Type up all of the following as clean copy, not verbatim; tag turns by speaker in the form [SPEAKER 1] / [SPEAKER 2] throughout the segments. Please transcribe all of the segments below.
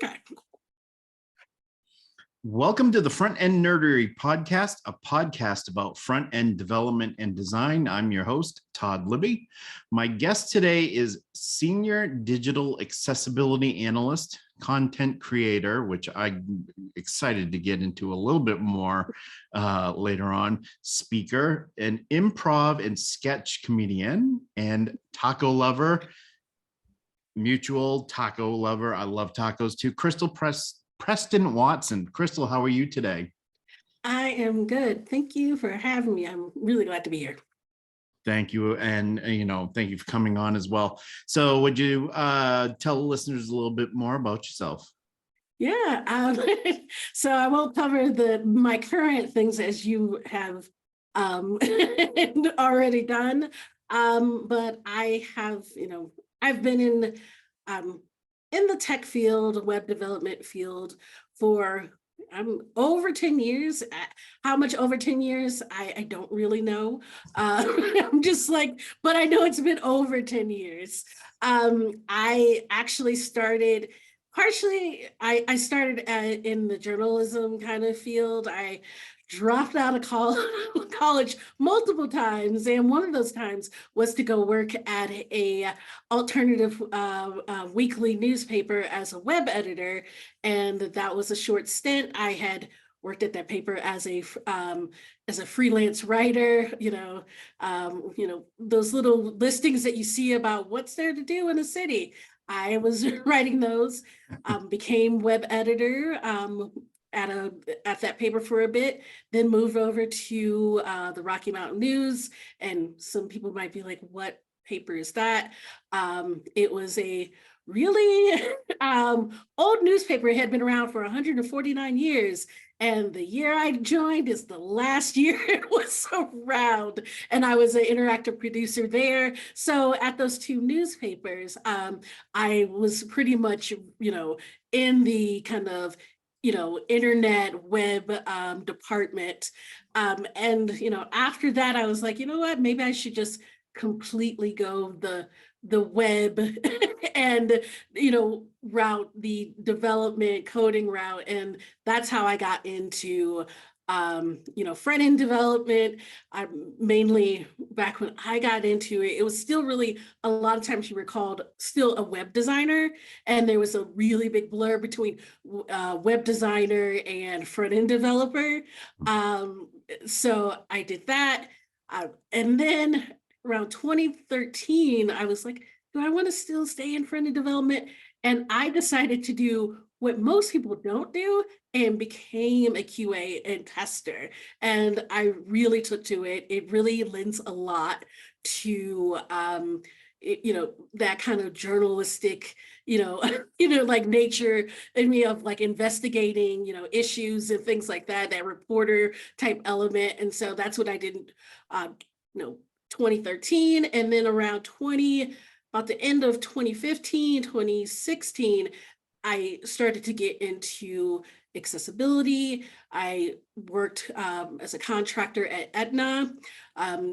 [SPEAKER 1] Okay.
[SPEAKER 2] Welcome to the Front End Nerdery podcast, a podcast about front end development and design. I'm your host, Todd Libby. My guest today is Senior Digital Accessibility Analyst, Content Creator, which I'm excited to get into a little bit more later on, speaker, an improv and sketch comedian, and taco lover, mutual taco lover. I love tacos too. Preston-Watson. Crystal, how are you today?
[SPEAKER 1] I am good. Thank you for having me. I'm really glad to be here.
[SPEAKER 2] Thank you. And, thank you for coming on as well. So would you tell the listeners a little bit more about yourself?
[SPEAKER 1] Yeah. So I won't cover my current things as you have already done. But I have, I've been in the tech field, web development field for over 10 years. How much over 10 years? I don't really know. I'm just like, but I know it's been over 10 years. I actually started partially, I started in the journalism kind of field. I dropped out of college multiple times, and one of those times was to go work at a alternative weekly newspaper as a web editor, and that was a short stint. I had worked at that paper as a freelance writer. Those little listings that you see about what's there to do in a city. I was writing those. Became web editor. At that paper for a bit, then moved over to the Rocky Mountain News. And some people might be like, what paper is that? It was a really old newspaper. It had been around for 149 years. And the year I joined is the last year it was around. And I was an interactive producer there. So at those two newspapers, I was pretty much, in the kind of internet web department. And, after that, I was like, you know what, maybe I should just completely go the web and, route, the development coding route. And that's how I got into front end development. I mainly, back when I got into it, it was still really, a lot of times you were called still a web designer, and there was a really big blur between web designer and front end developer. So I did that, and then around 2013, I was like, do I want to still stay in front end development? And I decided to do what most people don't do, and became a QA and tester. And I really took to it. It really lends a lot to, that kind of journalistic, like nature in me of like investigating, issues and things like that, that reporter type element. And so that's what I did, 2013. And then around about the end of 2015, 2016, I started to get into accessibility. I worked as a contractor at Aetna,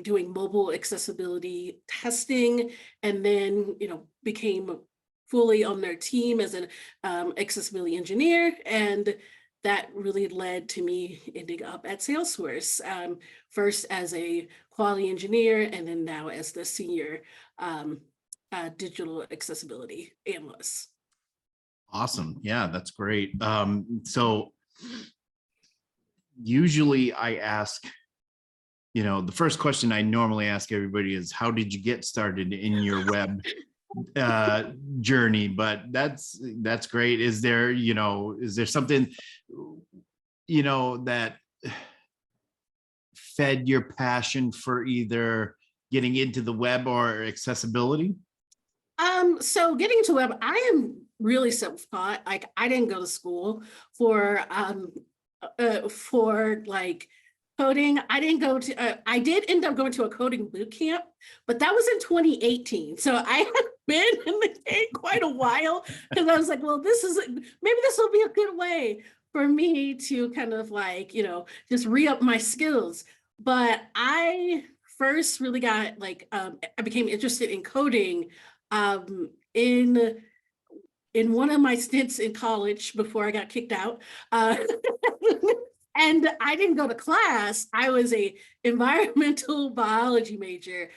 [SPEAKER 1] doing mobile accessibility testing, and then, became fully on their team as an accessibility engineer. And that really led to me ending up at Salesforce, first as a quality engineer, and then now as the senior digital accessibility analyst.
[SPEAKER 2] Awesome. Yeah, that's great. So usually I ask, the first question I normally ask everybody is, how did you get started in your web journey? But that's great. Is there something, that fed your passion for either getting into the web or accessibility?
[SPEAKER 1] So getting to web, I am really self-taught. Like, I didn't go to school for like coding. I did end up going to a coding boot camp, but that was in 2018. So I had been in the game quite a while, because I was like, well, maybe this will be a good way for me to kind of like, just re-up my skills. But I first really got like, I became interested in coding in in one of my stints in college before I got kicked out. Uh, and I didn't go to class. I was a environmental biology major.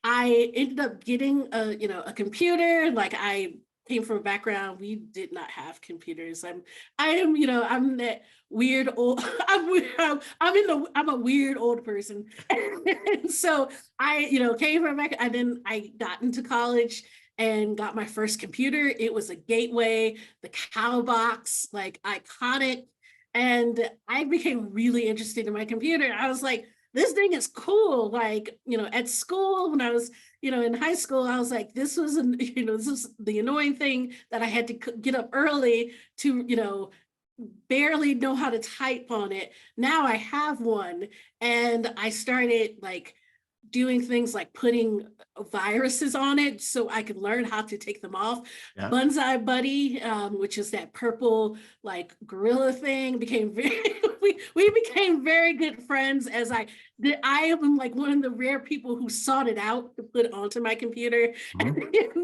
[SPEAKER 1] I ended up getting a computer. Like I came from a background, we did not have computers. I'm that weird old, I'm a weird old person. And so came from back, and then I got into college and got my first computer. It was a Gateway, the cow box, like iconic. And I became really interested in my computer. I was like, this thing is cool. Like, at school, when I was, in high school, I was like, this was, this is the annoying thing that I had to get up early to, barely know how to type on it. Now I have one, and I started like doing things like putting viruses on it so I could learn how to take them off.
[SPEAKER 2] Yeah.
[SPEAKER 1] Bonsai Buddy, which is that purple like gorilla thing, became very we became very good friends. I am like one of the rare people who sought it out to put onto my computer,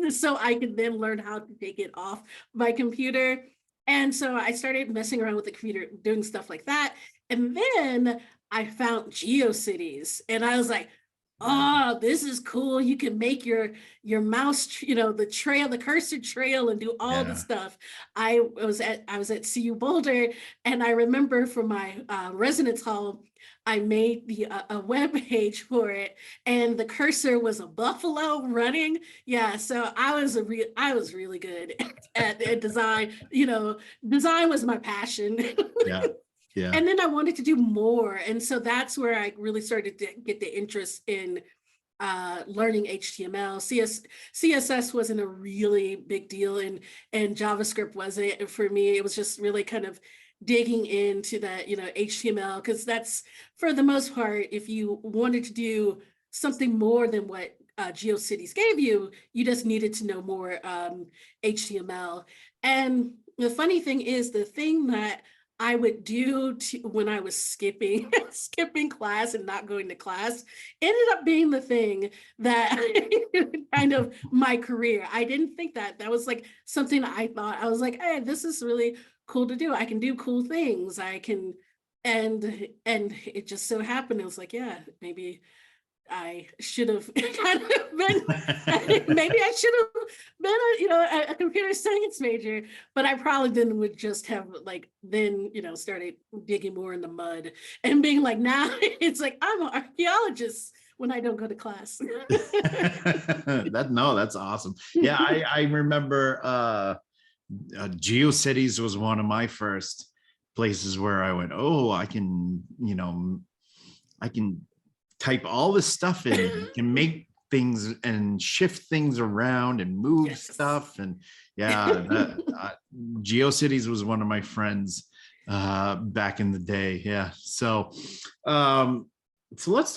[SPEAKER 1] so I could then learn how to take it off my computer. And so I started messing around with the computer, doing stuff like that. And then I found GeoCities, and I was like, oh, this is cool. You can make your mouse, the cursor trail, and do all the stuff. I was at CU Boulder, and I remember for my residence hall, I made a web page for it, and the cursor was a buffalo running. Yeah, so I was really good at design. Design was my passion.
[SPEAKER 2] Yeah. Yeah.
[SPEAKER 1] And then I wanted to do more. And so that's where I really started to get the interest in learning HTML. CSS wasn't a really big deal, and JavaScript wasn't for me. It was just really kind of digging into that, HTML, because that's, for the most part, if you wanted to do something more than what GeoCities gave you, you just needed to know more HTML. And the funny thing is, the thing that I would do when I was skipping class and not going to class ended up being the thing that kind of my career. I didn't think that was like something I thought. I was like, hey, this is really cool to do. I can do cool things. I can, and it just so happened. It was like, yeah, maybe I should have kind of been, maybe I should have been a computer science major, but I probably then would just have like then, started digging more in the mud and being like, now it's like, I'm an archaeologist when I don't go to class.
[SPEAKER 2] That's awesome. Yeah, I remember GeoCities was one of my first places where I went, oh, I can type all this stuff in, can make things and shift things around and move stuff. And GeoCities was one of my friends back in the day. Yeah. So let's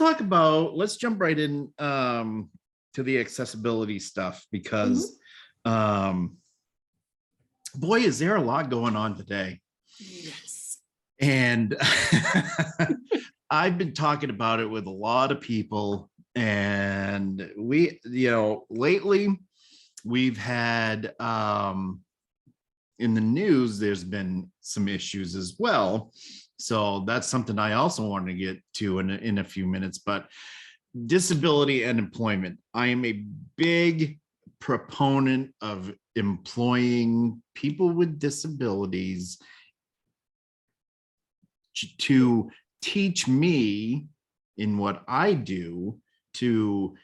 [SPEAKER 2] jump right in to the accessibility stuff, because boy, is there a lot going on today.
[SPEAKER 1] Yes.
[SPEAKER 2] And I've been talking about it with a lot of people, and lately we've had in the news, there's been some issues as well. So that's something I also want to get to in a few minutes. But disability and employment. I am a big proponent of employing people with disabilities to teach me in what I do, to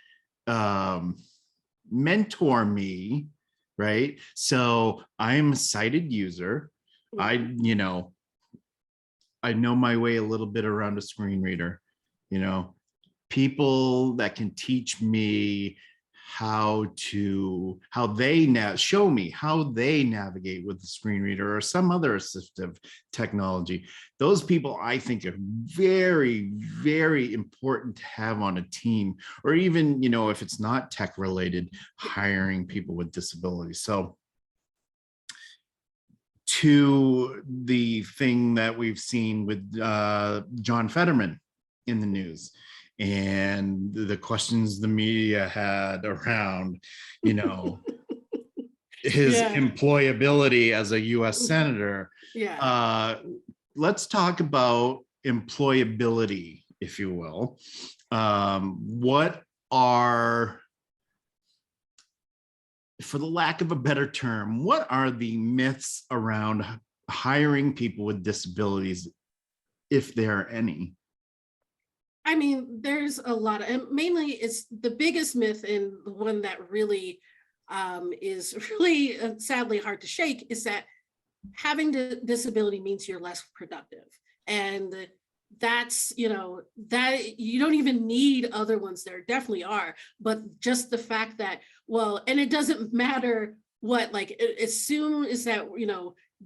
[SPEAKER 2] mentor me, right? So I'm a sighted user. I know my way a little bit around a screen reader, people that can teach me show me how they navigate with the screen reader or some other assistive technology. Those people, I think, are very, very important to have on a team, or even, if it's not tech related, hiring people with disabilities. So to the thing that we've seen with John Fetterman in the news, and the questions the media had around, his
[SPEAKER 1] Yeah.
[SPEAKER 2] employability as a US senator.
[SPEAKER 1] Yeah.
[SPEAKER 2] Let's talk about employability, if you will. What are, for the lack of a better term, what are the myths around hiring people with disabilities, if there are any?
[SPEAKER 1] I mean, there's a lot of, and mainly it's the biggest myth, and the one that really is really sadly hard to shake, is that having the disability means you're less productive. And that's, that you don't even need other ones. There definitely are, but just the fact that, well, and it doesn't matter what, like, as soon as that,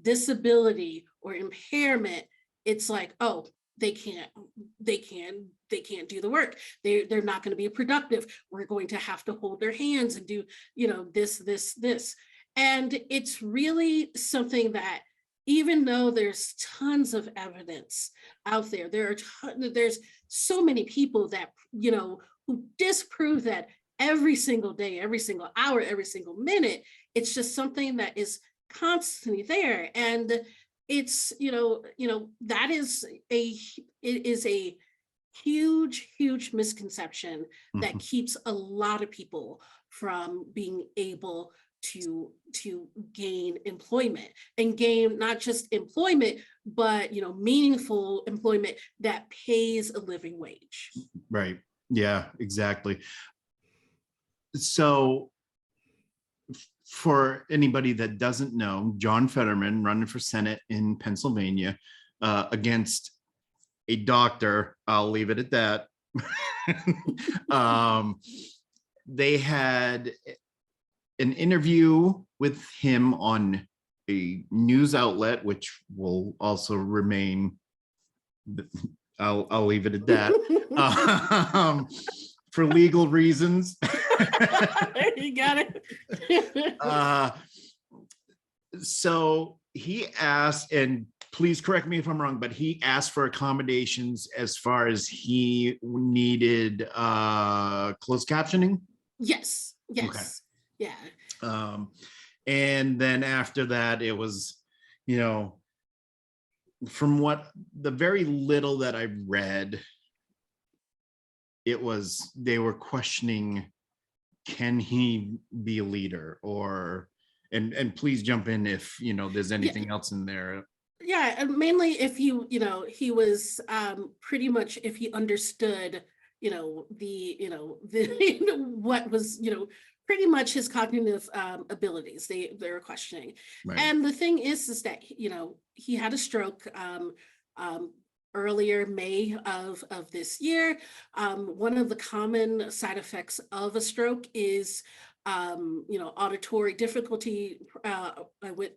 [SPEAKER 1] disability or impairment, it's like, oh, they can't, they can't do the work. They're not going to be productive. We're going to have to hold their hands and do, this. And it's really something that, even though there's tons of evidence out there, there's so many people that, who disprove that every single day, every single hour, every single minute. It's just something that is constantly there. And it's, that is it is a huge misconception that
[SPEAKER 2] Mhm.
[SPEAKER 1] keeps a lot of people from being able to gain employment, and gain not just employment, but meaningful employment that pays a living wage.
[SPEAKER 2] Right. Yeah, exactly. So for anybody that doesn't know, John Fetterman running for Senate in Pennsylvania against a doctor, I'll leave it at that. They had an interview with him on a news outlet, which will also remain, I'll leave it at that, for legal reasons.
[SPEAKER 1] You got it.
[SPEAKER 2] So he asked, and please correct me if I'm wrong, but he asked for accommodations as far as he needed closed captioning.
[SPEAKER 1] Yes.
[SPEAKER 2] Okay.
[SPEAKER 1] Yeah.
[SPEAKER 2] And then after that, it was, from what the very little that I read, it was, they were questioning, can he be a leader? Or, and please jump in if, there's anything else in there.
[SPEAKER 1] Yeah, and mainly if he was pretty much, if he understood, the what was, pretty much his cognitive abilities, they were questioning.
[SPEAKER 2] Right.
[SPEAKER 1] And the thing is that, he had a stroke earlier May of this year. One of the common side effects of a stroke is auditory difficulty with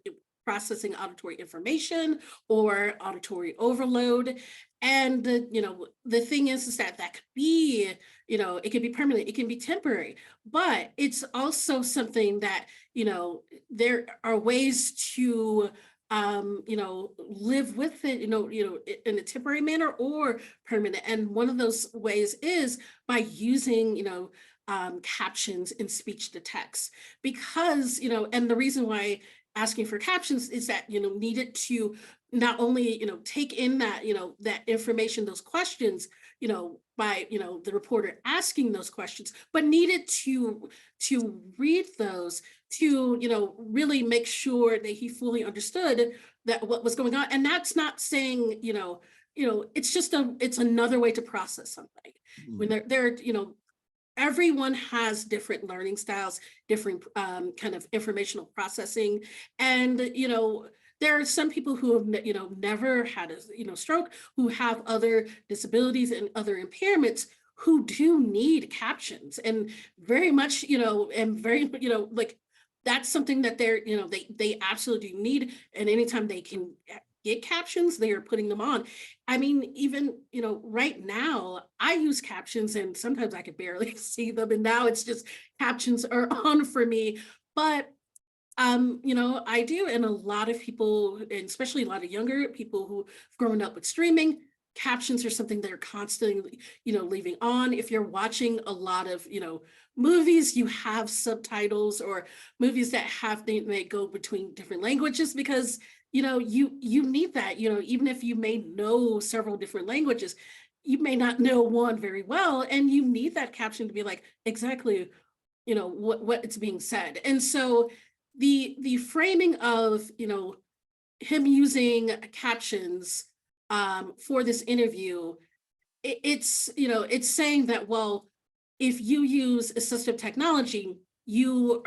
[SPEAKER 1] processing auditory information, or auditory overload. And the thing is that could be, it can be permanent, it can be temporary, but it's also something that, there are ways to live with it, in a temporary manner or permanent. And one of those ways is by using, captions in speech to text, because, and the reason why asking for captions is that, needed to not only, take in that, that information, those questions, by, the reporter asking those questions, but needed to read those to, really make sure that he fully understood that what was going on. And that's not saying, it's just it's another way to process something. When they're, everyone has different learning styles, different kind of informational processing. And, there are some people who have, never had a, stroke, who have other disabilities and other impairments, who do need captions, and very much, and very, like, that's something that they're, they absolutely need. And anytime they can get captions, they are putting them on. I mean, even, right now I use captions and sometimes I could barely see them. And now it's just captions are on for me. But I do, and a lot of people, and especially a lot of younger people who've grown up with streaming, captions are something that are constantly, leaving on. If you're watching a lot of, movies, you have subtitles, or movies that have things that go between different languages, because, you need that, even if you may know several different languages, you may not know one very well, and you need that caption to be like exactly, what it's being said. And so the framing of, him using captions for this interview, it's saying that, well, if you use assistive technology, you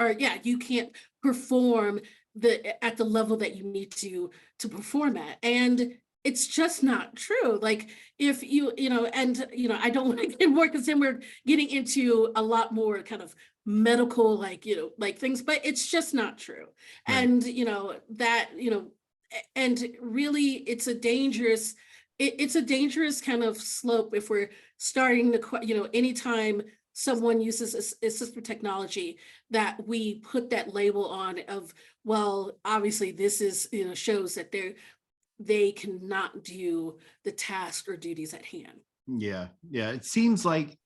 [SPEAKER 1] can't perform at the level that you need to perform at. And it's just not true. Like, if I don't want to get more, because then we're getting into a lot more kind of medical, like, like things, but it's just not true.
[SPEAKER 2] Right.
[SPEAKER 1] And and really, it's a dangerous kind of slope if we're starting to, anytime someone uses assistive technology, that we put that label on of, well, obviously this is, shows that they cannot do the task or duties at hand.
[SPEAKER 2] Yeah. Yeah. It seems like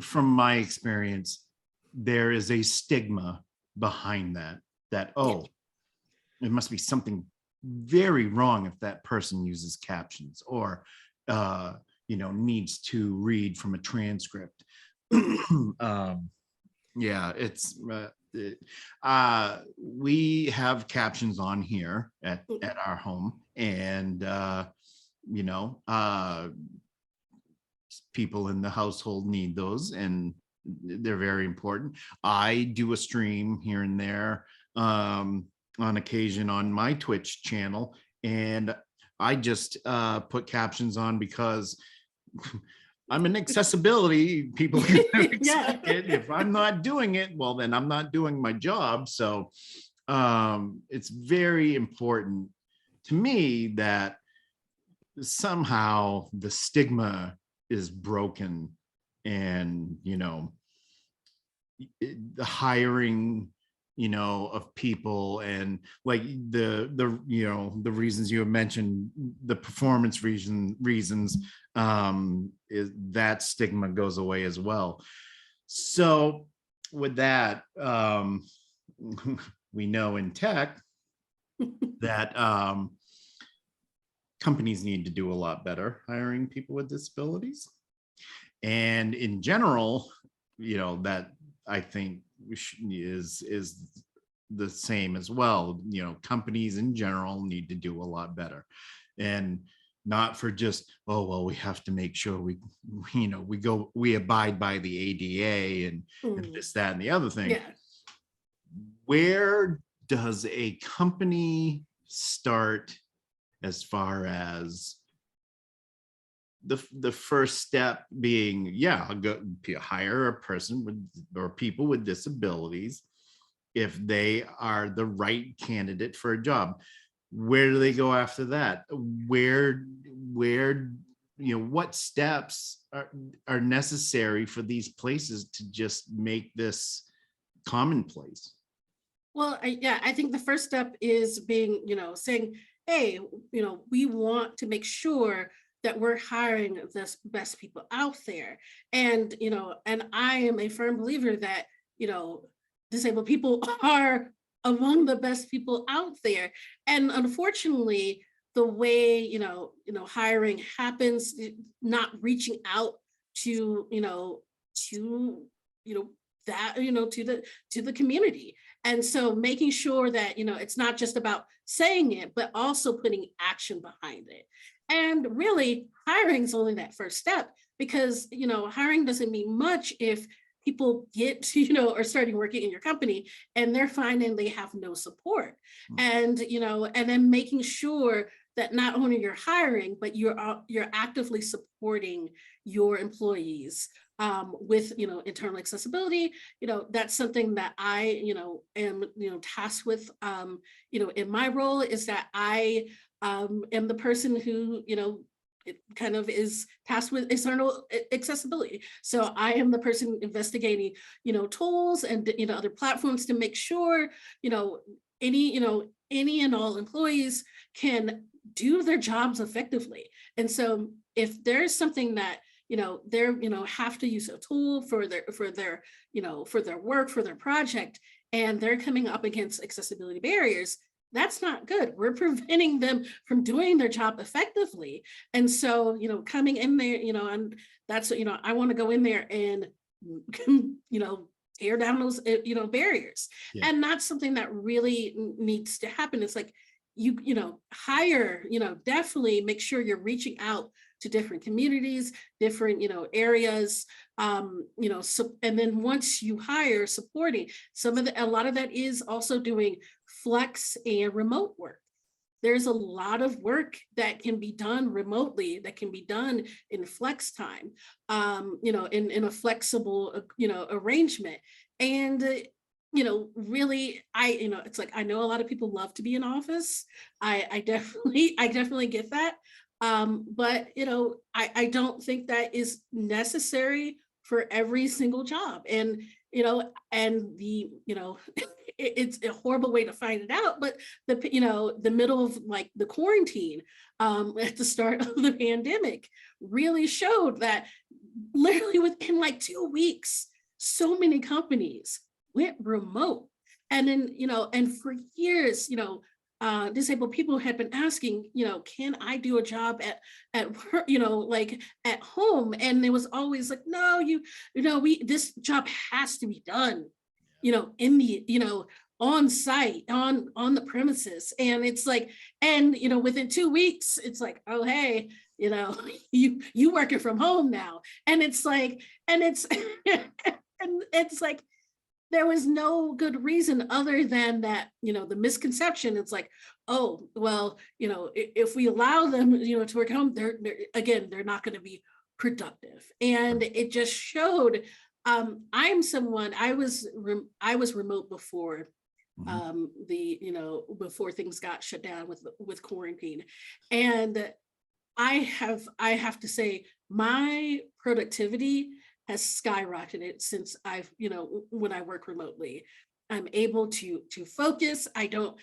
[SPEAKER 2] from my experience, there is a stigma behind that,
[SPEAKER 1] Yeah.
[SPEAKER 2] oh, it must be something very wrong if that person uses captions, or needs to read from a transcript. Yeah, we have captions on here at our home, and people in the household need those, and they're very important. I do a stream here and there on occasion on my Twitch channel, and I just put captions on because I'm an accessibility, people can accept
[SPEAKER 1] Yeah.
[SPEAKER 2] it. If I'm not doing it, well, then I'm not doing my job. So it's very important to me that somehow the stigma is broken, and the hiring of people, and like the reasons you have mentioned, the performance reasons, is that stigma goes away as well. So with that, we know in tech that companies need to do a lot better hiring people with disabilities, and in general, that I think is the same as well. Companies in general need to do a lot better, and not for just, oh well, we have to make sure we abide by the ADA and this, that, and the other thing.
[SPEAKER 1] Yeah.
[SPEAKER 2] Where does a company start as far as the first step being, go hire a person with, or people with disabilities, if they are the right candidate for a job? Where do they go after that? Where what steps are necessary for these places to just make this commonplace?
[SPEAKER 1] Well, I think the first step is being, saying, hey, we want to make sure that we're hiring the best people out there. And, and I am a firm believer that, disabled people are among the best people out there. And unfortunately, the way, hiring happens, not reaching out to, to, that, to the community. And so making sure that, it's not just about saying it, but also putting action behind it. And really, hiring is only that first step, because, hiring doesn't mean much if people get to, are starting working in your company and they're finding they have no support. And, and then making sure that not only you're hiring, but you're actively supporting your employees with, internal accessibility. That's something that I, am, tasked with, in my role, is that I am the person who, it kind of is tasked with external accessibility. So I am the person investigating, tools and, other platforms to make sure, any, any and all employees can do their jobs effectively. And so if there's something that, they're, have to use a tool for their work, for their project, and they're coming up against accessibility barriers, that's not good. We're preventing them from doing their job effectively. And so, coming in there, and that's, I want to go in there and, tear down those, barriers.
[SPEAKER 2] Yeah.
[SPEAKER 1] And that's something that really needs to happen. It's like, hire, definitely make sure you're reaching out to different communities, different, areas, so, and then once you hire, supporting a lot of that is also doing flex and remote work. There's a lot of work that can be done remotely, that can be done in flex time, in a flexible, arrangement. And, really, it's like, I know a lot of people love to be in office. I definitely get that. But, I don't think that is necessary for every single job. And, and it's a horrible way to find it out, but the middle of like the quarantine, at the start of the pandemic really showed that literally within like 2 weeks, so many companies went remote. And then, and for years, disabled people had been asking, can I do a job at work, like at home? And it was always like, no, this job has to be done, in the, on site, on the premises. And it's like, and within 2 weeks, it's like, oh, hey, you working from home now. And it's like, and it's and it's like, there was no good reason other than that, the misconception. It's like, oh, well, if we allow them, to work at home, they're not going to be productive. And it just showed, I was remote before, before things got shut down with quarantine. And I have to say my productivity has skyrocketed since when I work remotely. I'm able to focus. I don't,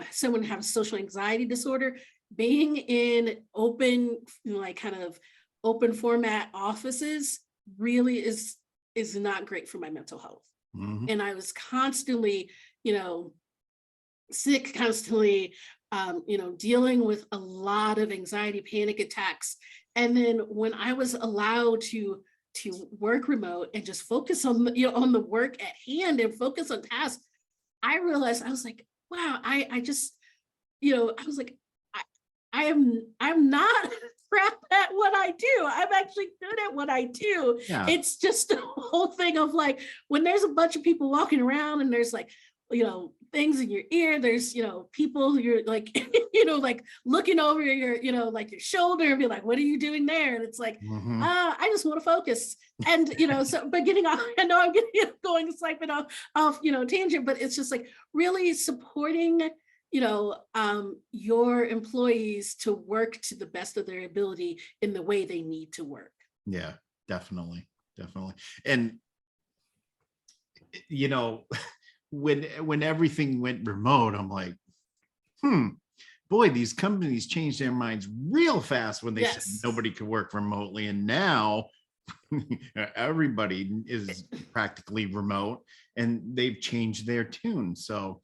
[SPEAKER 1] someone has social anxiety disorder. Being in open, like kind of open format offices really is not great for my mental health. And I was constantly, sick, constantly, dealing with a lot of anxiety, panic attacks. And then when I was allowed to work remote and just focus on, on the work at hand and focus on tasks, I realized, I was like, wow, I just, I was like, I'm not crap at what I do. I'm actually good at what I do.
[SPEAKER 2] Yeah.
[SPEAKER 1] It's just the whole thing of like, when there's a bunch of people walking around and there's like, things in your ear, there's, people you're like, like looking over your, like your shoulder and be like, what are you doing there? And it's like, I just want to focus. And, so, but getting off, I know I'm getting going slightly off, tangent, but it's just like really supporting, your employees to work to the best of their ability in the way they need to work.
[SPEAKER 2] Yeah, definitely. And, when everything went remote, I'm like, boy, these companies changed their minds real fast when they said nobody could work remotely. And now everybody is practically remote and they've changed their tune. So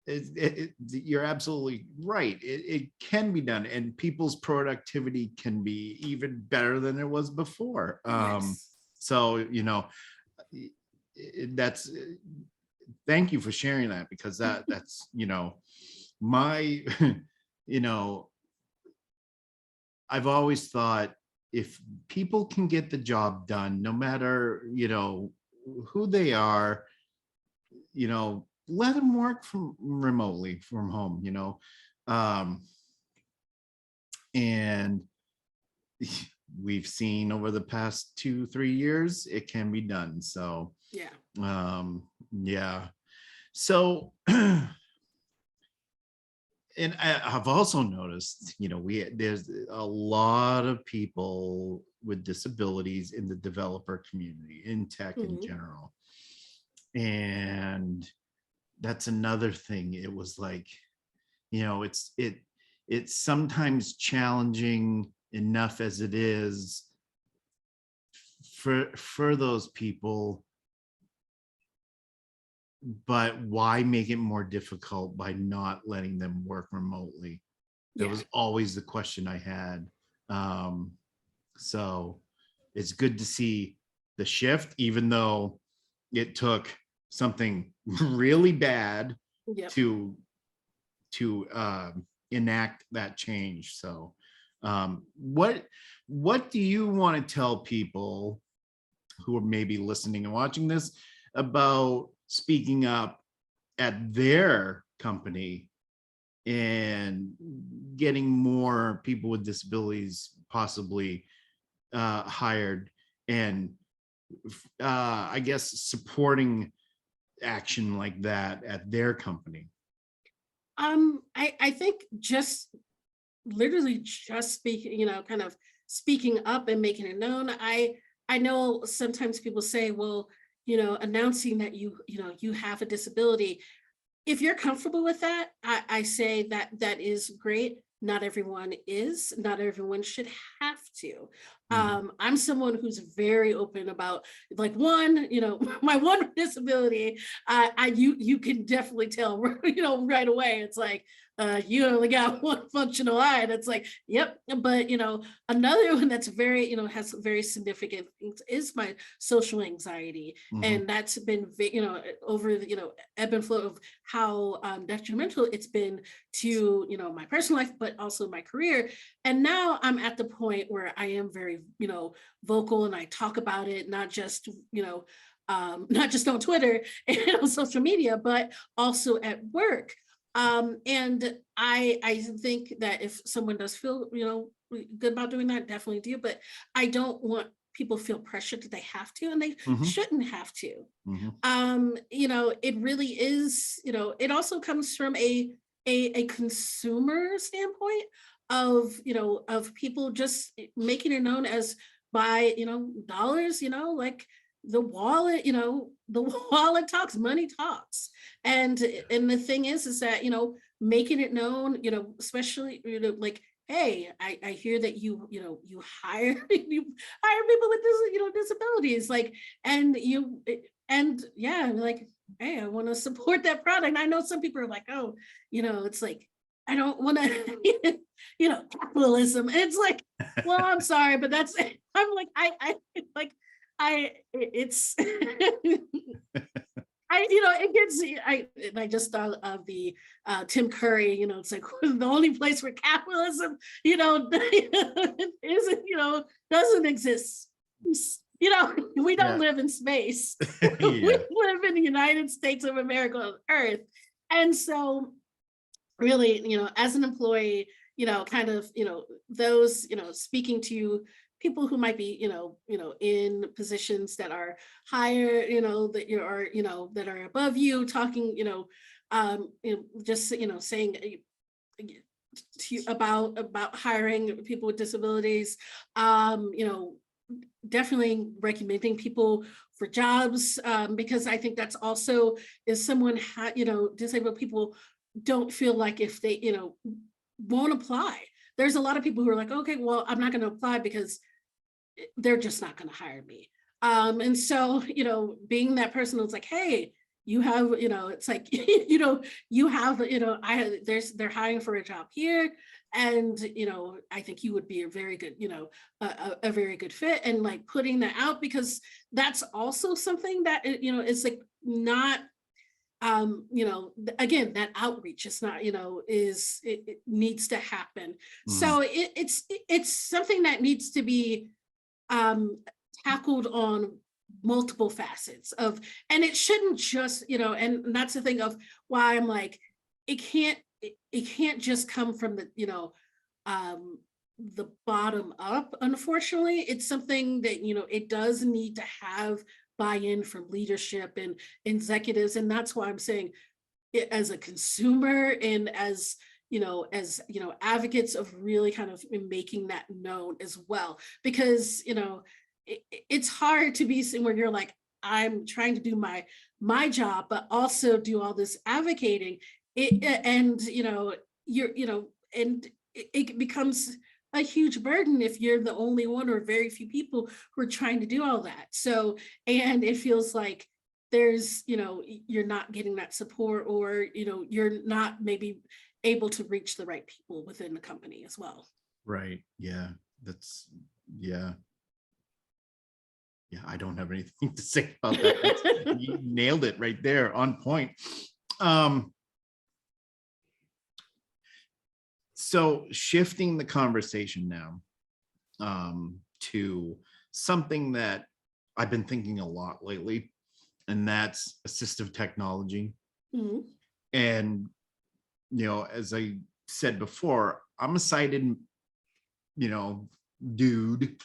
[SPEAKER 2] you're absolutely right. It can be done, and people's productivity can be even better than it was before. So, that's, thank you for sharing that, because that's, my, I've always thought if people can get the job done, no matter, who they are, let them work from remotely from home, and we've seen over the past 2-3 years, it can be done. So, yeah. So, and I've also noticed, there's a lot of people with disabilities in the developer community, in tech in general. And that's another thing. It was like, it's sometimes challenging enough as it is for those people, but why make it more difficult by not letting them work remotely? That was always the question I had. So it's good to see the shift, even though it took something really bad to enact that change. So what do you want to tell people who are maybe listening and watching this about speaking up at their company and getting more people with disabilities possibly hired, and I guess supporting action like that at their company?
[SPEAKER 1] I think just literally just speaking, kind of speaking up and making it known. I know sometimes people say, well, announcing that you have a disability. If you're comfortable with that, I say that is great. Not everyone is. Not everyone should have to. I'm someone who's very open about, like, one, my one disability. You can definitely tell, right away. It's like, you only got one functional eye. And it's like, yep. But another one that's very, has very significant things is my social anxiety, and that's been, over the, ebb and flow of how detrimental it's been to, my personal life, but also my career. And now I'm at the point where I am very, vocal, and I talk about it, not just, not just on Twitter and on social media, but also at work. And I think that if someone does feel, good about doing that, definitely do. But I don't want people feel pressured that they have to, and they shouldn't have to. It really is, it also comes from a consumer standpoint of, of people just making it known as by, dollars, like the wallet, the wallet talks, money talks. And the thing is that, making it known, especially, like, hey, I hear that you hire you hire people with disabilities, like, and yeah, like, hey, I want to support that product. I know some people are like, oh, it's like, I don't want to, capitalism. And it's like, well, I'm sorry, but that's, I'm like, I like, it's, it gets, I just thought of the Tim Curry, it's like the only place where capitalism, isn't, doesn't exist. We don't live in space. We live in the United States of America on Earth. And so really, as an employee, kind of, those, speaking to people who might be, in positions that are higher, that you are, that are above you, talking, just, saying about hiring people with disabilities, definitely recommending people for jobs, because I think that's also, if someone disabled people don't feel like if they, won't apply. There's a lot of people who are like, okay, well, I'm not going to apply because they're just not going to hire me. And so, being that person who's like, hey, you have, it's like, you have, they're hiring for a job here. And, I think you would be a very good, a very good fit, and like putting that out, because that's also something that, is like not, again, that outreach is not, it needs to happen. So it's something that needs to be tackled on multiple facets of, and it shouldn't just, and that's the thing of why I'm like, it can't just come from the bottom up. Unfortunately, it's something that, it does need to have buy-in from leadership and executives. And that's why I'm saying, as a consumer and as advocates of really kind of making that known as well, because it's hard to be where you're like, I'm trying to do my job, but also do all this advocating. And and it becomes a huge burden if you're the only one or very few people who are trying to do all that. So, and it feels like there's, you're not getting that support, or, you're not maybe able to reach the right people within the company as well.
[SPEAKER 2] Right. Yeah. That's, yeah. Yeah. I don't have anything to say about that. You nailed it right there, on point. So shifting the conversation now to something that I've been thinking a lot lately, and that's assistive technology.
[SPEAKER 1] Mhm.
[SPEAKER 2] And, as I said before, I'm a sighted, dude,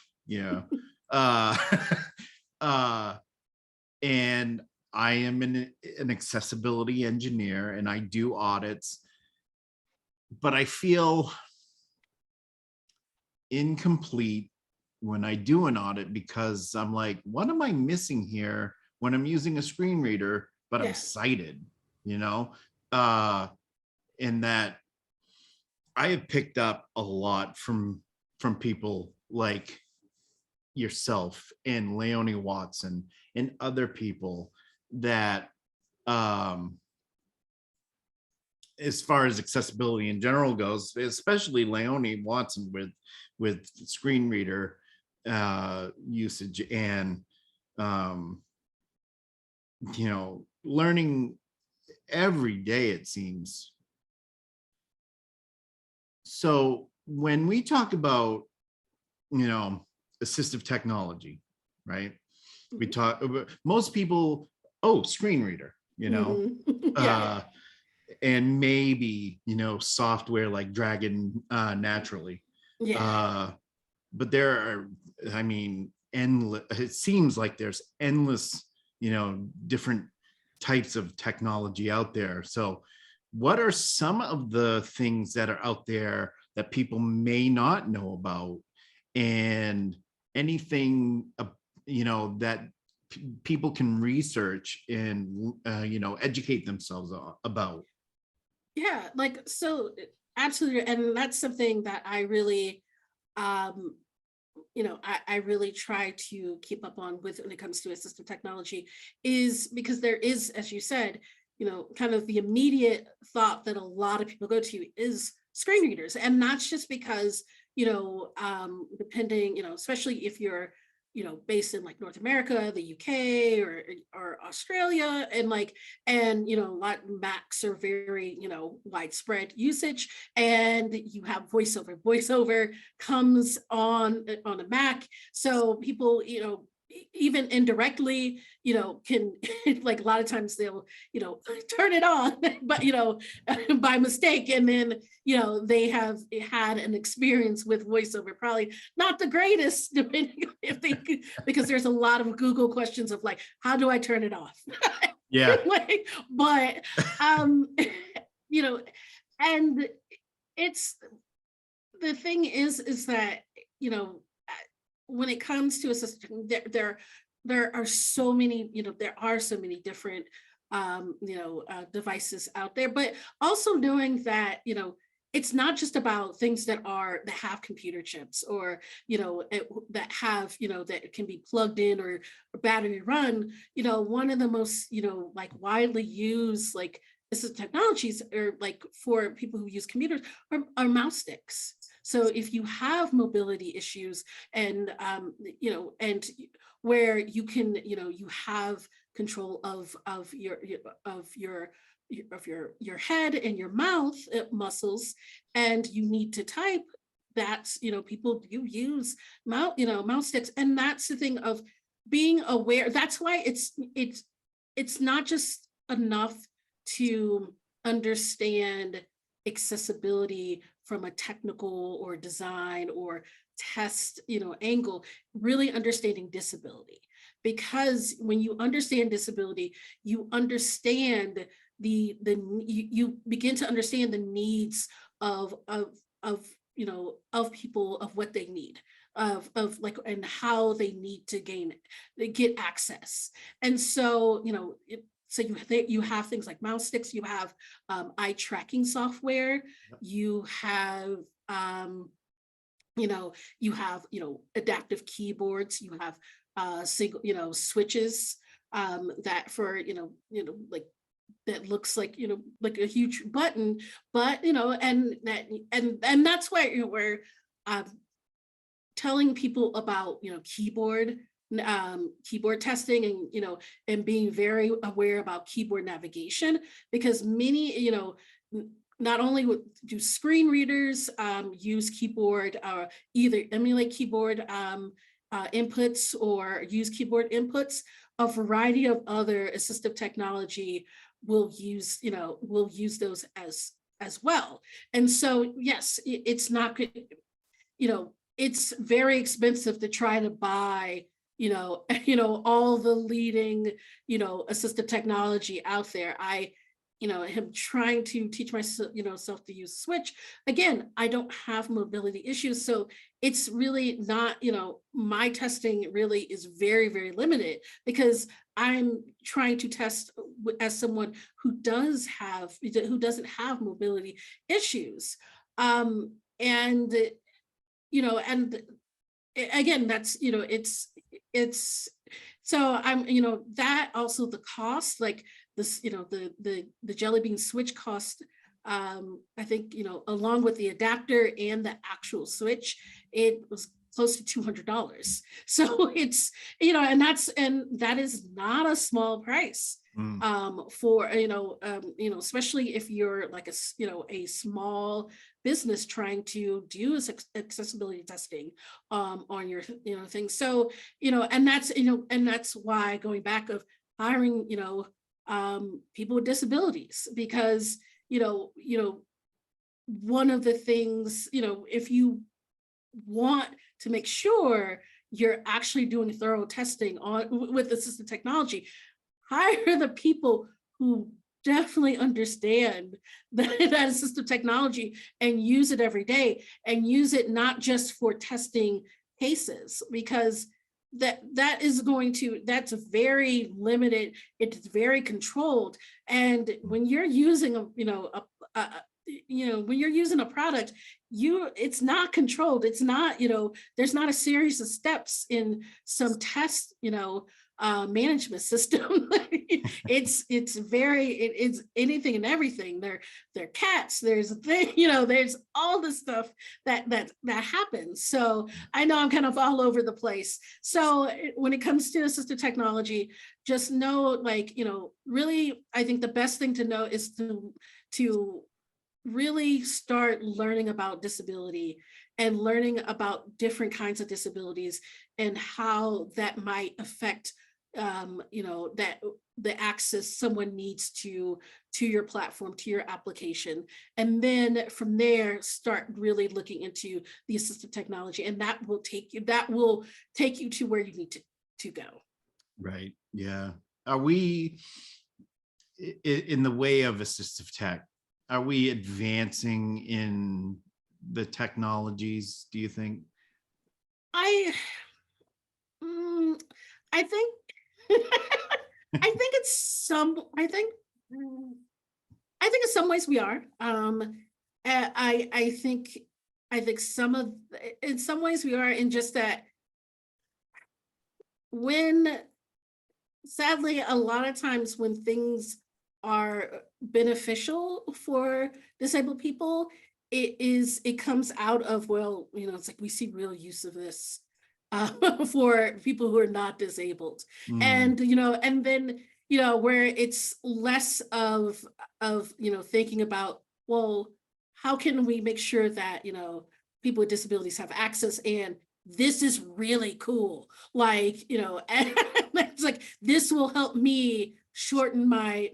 [SPEAKER 2] uh, and I am an accessibility engineer, and I do audits, but I feel incomplete when I do an audit, because I'm like, what am I missing here when I'm using a screen reader, but I'm
[SPEAKER 1] Yeah.
[SPEAKER 2] sighted, in that I have picked up a lot from people like yourself and Leonie Watson and other people that as far as accessibility in general goes, especially Leonie Watson with screen reader usage, and learning every day, it seems. So when we talk about assistive technology, right, we
[SPEAKER 1] Mhm.
[SPEAKER 2] talk about, most people, oh, screen reader,
[SPEAKER 1] Mhm. Yeah.
[SPEAKER 2] and maybe software like Dragon naturally,
[SPEAKER 1] Yeah.
[SPEAKER 2] but there are, I mean, endless, it seems like there's endless different types of technology out there. So what are some of the things that are out there that people may not know about, and anything that people can research and educate themselves about?
[SPEAKER 1] Yeah, like, so absolutely. And that's something that I really, um, I really try to keep up on with when it comes to assistive technology, is because there is, as you said, kind of the immediate thought that a lot of people go to is screen readers. And that's just because, depending, especially if you're, based in like North America, the UK, or Australia, and like, and Macs are very, widespread usage, and you have voiceover. Voiceover comes on a Mac, so people, even indirectly, can like a lot of times they'll, turn it on, but by mistake, and then they have had an experience with voiceover, probably not the greatest, depending if they because there's a lot of Google questions of like, how do I turn it off?
[SPEAKER 2] Yeah.
[SPEAKER 1] Like, but um, you know, and it's the thing is that when it comes to a system, there are so many, there are so many different devices out there, but also knowing that it's not just about things that have computer chips, or that have that can be plugged in, or battery run. One of the most like widely used, like, this is technologies, or like for people who use computers, are mouse sticks. So if you have mobility issues, and and where you can, you have control of your head and your mouth muscles, and you need to type, that's, people do use mouse sticks. And that's the thing of being aware. That's why it's not just enough to understand accessibility from a technical or design or test angle. Really understanding disability, because when you understand disability, you understand you begin to understand the needs of of people, of what they need, of like, and how they need to get access. And so, so you have things like mouse sticks, you have eye tracking software, you have adaptive keyboards, you have single, switches that for, like that looks like a huge button, but and that's where we're um, telling people about keyboard testing, and and being very aware about keyboard navigation, because many not only do screen readers use keyboard, either emulate keyboard inputs or use keyboard inputs, a variety of other assistive technology will use those as well. And so yes, it's not good, it's very expensive to try to buy all the leading assistive technology out there. I am trying to teach myself self to use Switch. Again, I don't have mobility issues, so it's really not, my testing really is very, very limited, because I'm trying to test as someone who doesn't have mobility issues. And and again, that's it's so I'm that also the cost, like this, the Jelly Bean Switch cost, I think along with the adapter and the actual Switch, it was close to $200. So it's and that is not a small price for especially if you're like a small business trying to do accessibility testing on your things. So and that's why, going back, of hiring people with disabilities, because one of the things, if you want to make sure you're actually doing thorough testing with assistive technology, hire the people who definitely understand that assistive technology and use it every day, and use it not just for testing cases, because that's very limited, it's very controlled. And when you're using when you're using a product, it's not controlled, it's not there's not a series of steps in some test management system. it's anything and everything. They're cats, there's a thing, there's all the stuff that happens. So I know I'm kind of all over the place. So when it comes to assistive technology, just know, really, I think the best thing to know is to really start learning about disability, and learning about different kinds of disabilities, and how that might affect that the access someone needs to your platform, to your application. And then from there, start really looking into the assistive technology, and that will take you to where you need to go.
[SPEAKER 2] Right. Yeah. Are we in the way of assistive tech? Are we advancing in the technologies, do you think?
[SPEAKER 1] I think I think in some ways we are. I think in some ways we are, in just that, when sadly a lot of times when things are beneficial for disabled people, it comes out of, well, it's like we see real use of this for people who are not disabled. And and then where it's less of thinking about, well, how can we make sure that people with disabilities have access, and this is really cool, and it's like, this will help me shorten my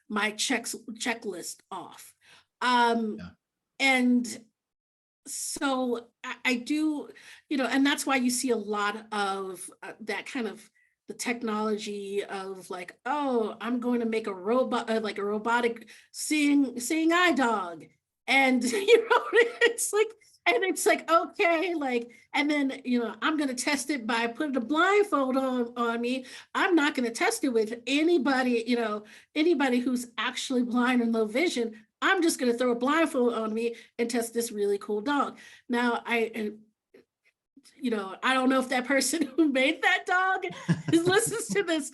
[SPEAKER 1] checklist off.
[SPEAKER 2] Yeah.
[SPEAKER 1] And so I do, and that's why you see a lot of that kind of the technology of, like, oh, I'm going to make a robot, like a robotic seeing eye dog. And it's like, okay, like, and then, I'm going to test it by putting a blindfold on me. I'm not going to test it with anybody, anybody who's actually blind and low vision. I'm just going to throw a blindfold on me and test this really cool dog. Now, I don't know if that person who made that dog listens to this.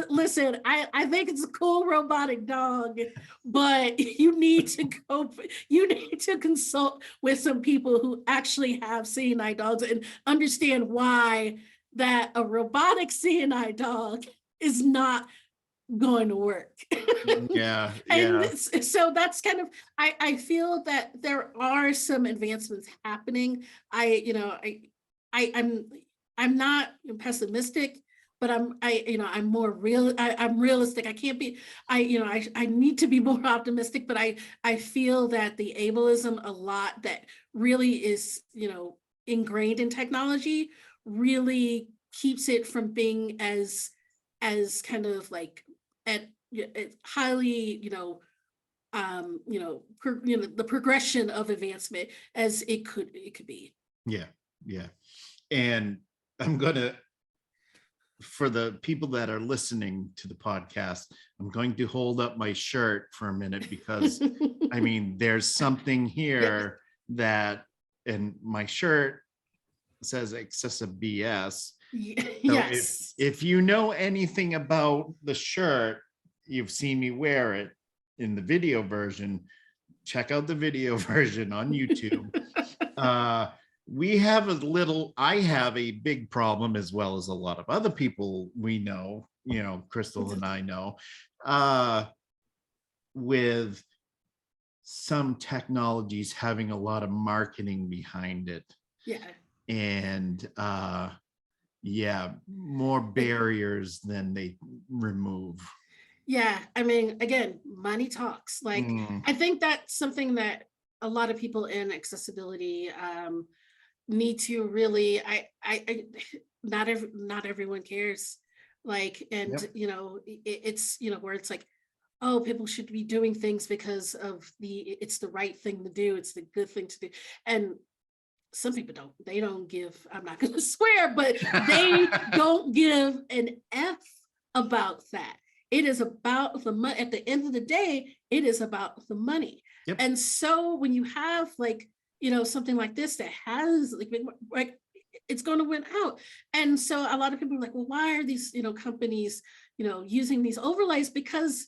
[SPEAKER 1] Listen, I think it's a cool robotic dog, but you need to consult with some people who actually have seeing eye dogs and understand why that a robotic seeing eye dog is not going to work.
[SPEAKER 2] Yeah,
[SPEAKER 1] And
[SPEAKER 2] yeah.
[SPEAKER 1] so that's kind of, I feel that there are some advancements happening. I'm not pessimistic, but I'm more real. I'm realistic. I can't be, I need to be more optimistic, but I feel that the ableism a lot that really is, ingrained in technology really keeps it from being as kind of like at highly, the progression of advancement as it could be.
[SPEAKER 2] Yeah, yeah. And I'm gonna, for the people that are listening to the podcast, I'm going to hold up my shirt for a minute because I mean, there's something here that, and my shirt says excessive BS. So
[SPEAKER 1] Yes.
[SPEAKER 2] if you know anything about the shirt, you've seen me wear it in the video version. Check out the video version on YouTube. I have a big problem, as well as a lot of other people we know, Crystal and I know, with some technologies having a lot of marketing behind it.
[SPEAKER 1] Yeah.
[SPEAKER 2] And more barriers than they remove.
[SPEAKER 1] Yeah. I mean, again, money talks. Like, I think that's something that a lot of people in accessibility need to really, not everyone cares. Like, and
[SPEAKER 2] Yep.
[SPEAKER 1] it's, where it's like, oh, people should be doing things because of it's the right thing to do. It's the good thing to do. And some people don't give, I'm not going to swear, but they don't give an F about that. It is about the money. At the end of the day, it is about the money.
[SPEAKER 2] Yep.
[SPEAKER 1] And so when you have like, something like this that has like it's going to win out. And so a lot of people are like, well, why are these, companies, using these overlays? Because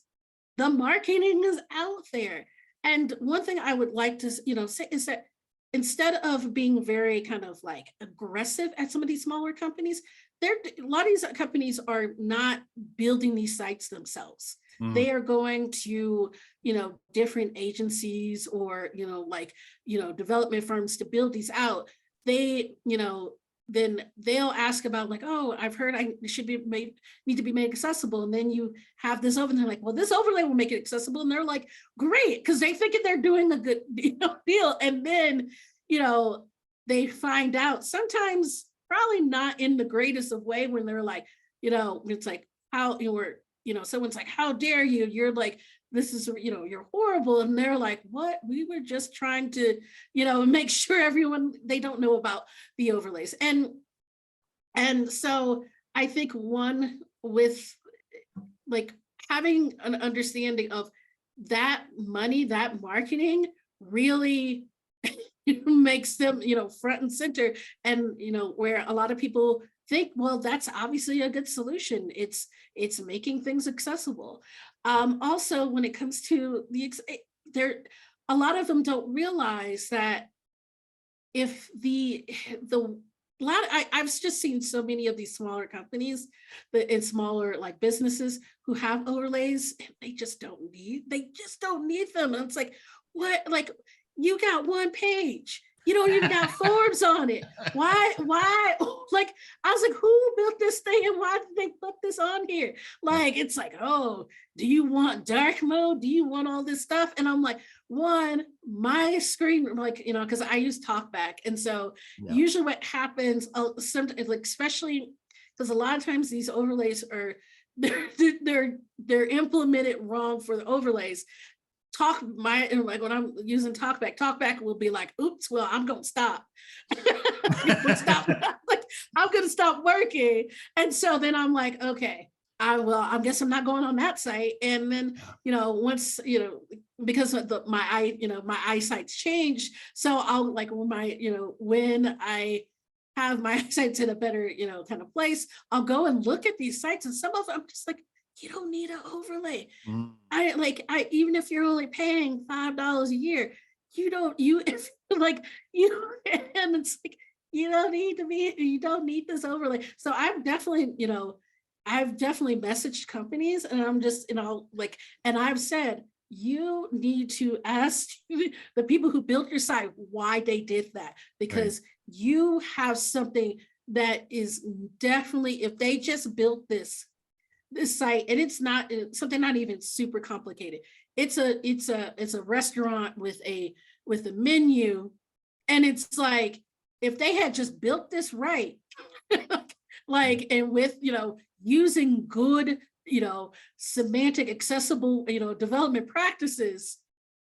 [SPEAKER 1] the marketing is out there. And one thing I would like to, say is that instead of being very kind of like aggressive at some of these smaller companies, a lot of these companies are not building these sites themselves. They are going to, different agencies or, development firms to build these out. They, then they'll ask about like, oh, I've heard I should need to be made accessible. And then you have this over and they're like, well, this overlay will make it accessible. And they're like, great, because they think they're doing a good deal. And then, they find out sometimes probably not in the greatest of way when they're like, it's like how someone's like, how dare you? You're like, this is, you're horrible. And they're like, what? We were just trying to, make sure they don't know about the overlays. And so I think one with like having an understanding of that money, that marketing really makes them, front and center. And, where a lot of people think, well, that's obviously a good solution. It's making things accessible. Also, when it comes to a lot of them don't realize that if I've just seen so many of these smaller companies and smaller like businesses who have overlays, and they just don't need them. And it's like, what? Like, you got one page. You don't even got forms on it. Why? Like, I was like, who built this thing and why did they put this on here? Like, it's like, oh, do you want dark mode? Do you want all this stuff? And I'm like, one, my screen, like, because I use TalkBack. And so usually what happens, sometimes, like, especially because a lot of times these overlays are, they're implemented wrong for the overlays. like when I'm using talkback will be like, oops, well, I'm gonna stop. Stop. Like, I'm gonna stop working. And so then I'm like, okay, I guess I'm not going on that site. And then, once, because of my eyesight's changed. So I'll like when I have my eyesight's in a better, kind of place, I'll go and look at these sites, and some of them I'm just like, you don't need an overlay. I even if you're only paying $5 a year, you don't you if like you and it's like you don't need this overlay. So I've definitely messaged companies, and I'm just, and I've said, you need to ask the people who built your site why they did that, because you have something that is definitely, if they just built this site, and it's something not even super complicated. It's a restaurant with a menu, and it's like, if they had just built this right, like, and with, using good, semantic accessible, development practices,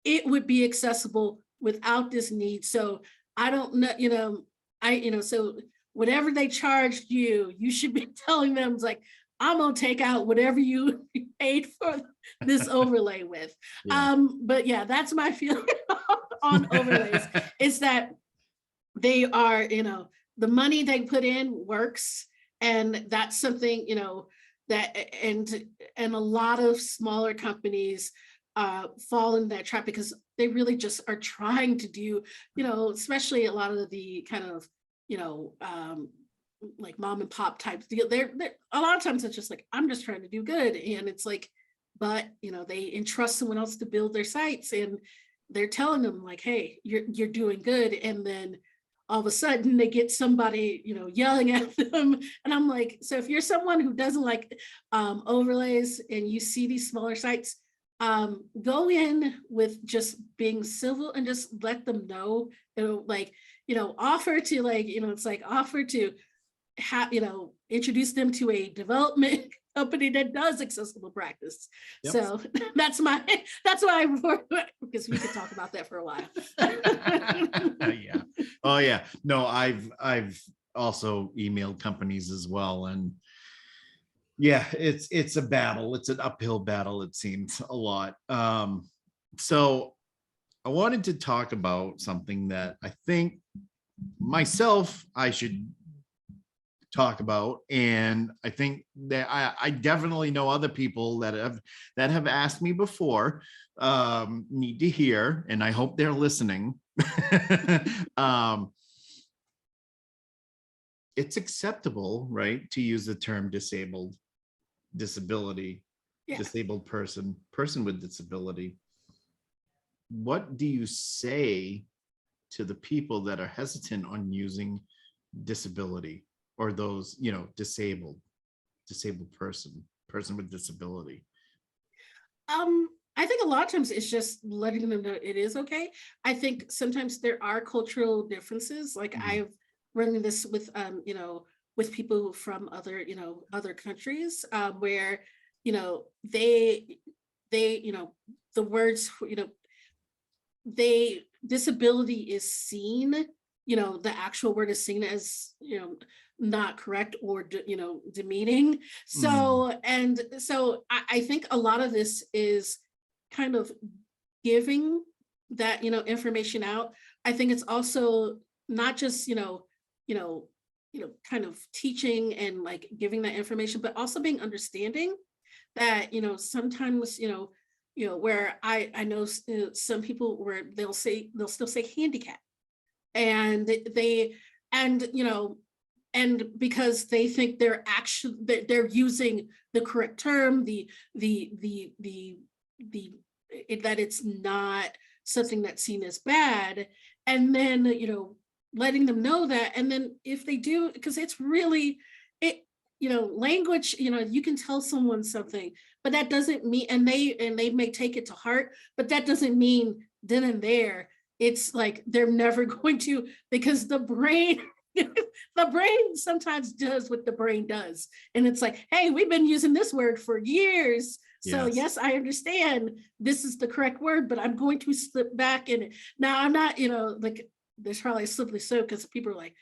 [SPEAKER 1] it would be accessible without this need. So I don't know, so whatever they charged you, you should be telling them, it's like, I'm gonna take out whatever you paid for this overlay with. But yeah, that's my feeling on overlays. Is that they are, the money they put in works, and that's something, that and a lot of smaller companies fall in that trap, because they really just are trying to do, especially a lot of the kind of, like mom and pop types. They're a lot of times it's just like, I'm just trying to do good, and it's like, but they entrust someone else to build their sites, and they're telling them like, hey, you're doing good, and then all of a sudden they get somebody yelling at them, and I'm like, so if you're someone who doesn't like overlays, and you see these smaller sites, go in with just being civil and just let them know, offer to, it's like, offer to introduce them to a development company that does accessible practice. Yep. So that's why because we could talk about that for a while.
[SPEAKER 2] Yeah. Oh yeah. No, I've also emailed companies as well, and yeah, it's a battle. It's an uphill battle, it seems, a lot. So I wanted to talk about something that I think myself I should talk about, and I think that I definitely know other people that have asked me before, need to hear, and I hope they're listening. It's acceptable, right, to use the term disability, disabled person with disability. What do you say to the people that are hesitant on using disability, or those, disabled person with disability?
[SPEAKER 1] I think a lot of times it's just letting them know it is okay. I think sometimes there are cultural differences. Like I've run this with, with people from other, other countries, where, they, the words, disability is seen, the actual word is seen as, not correct or, demeaning. So, and so I think a lot of this is kind of giving that, information out. I think it's also not just, kind of teaching and like giving that information, but also being understanding that, sometimes, where I know some people where they'll still say handicap, and and because they think they're actually they're using the correct term, that it's not something that's seen as bad, and then letting them know that, and then if they do, because it's really language, you can tell someone something, but that doesn't mean, and they may take it to heart, but that doesn't mean then and there it's like they're never going to, because the brain sometimes does what the brain does, and it's like, hey, we've been using this word for years, So
[SPEAKER 2] Yes.
[SPEAKER 1] yes, I understand this is the correct word, but I'm going to slip back in it. Now I'm not, like there's probably a slippery slope because people are like,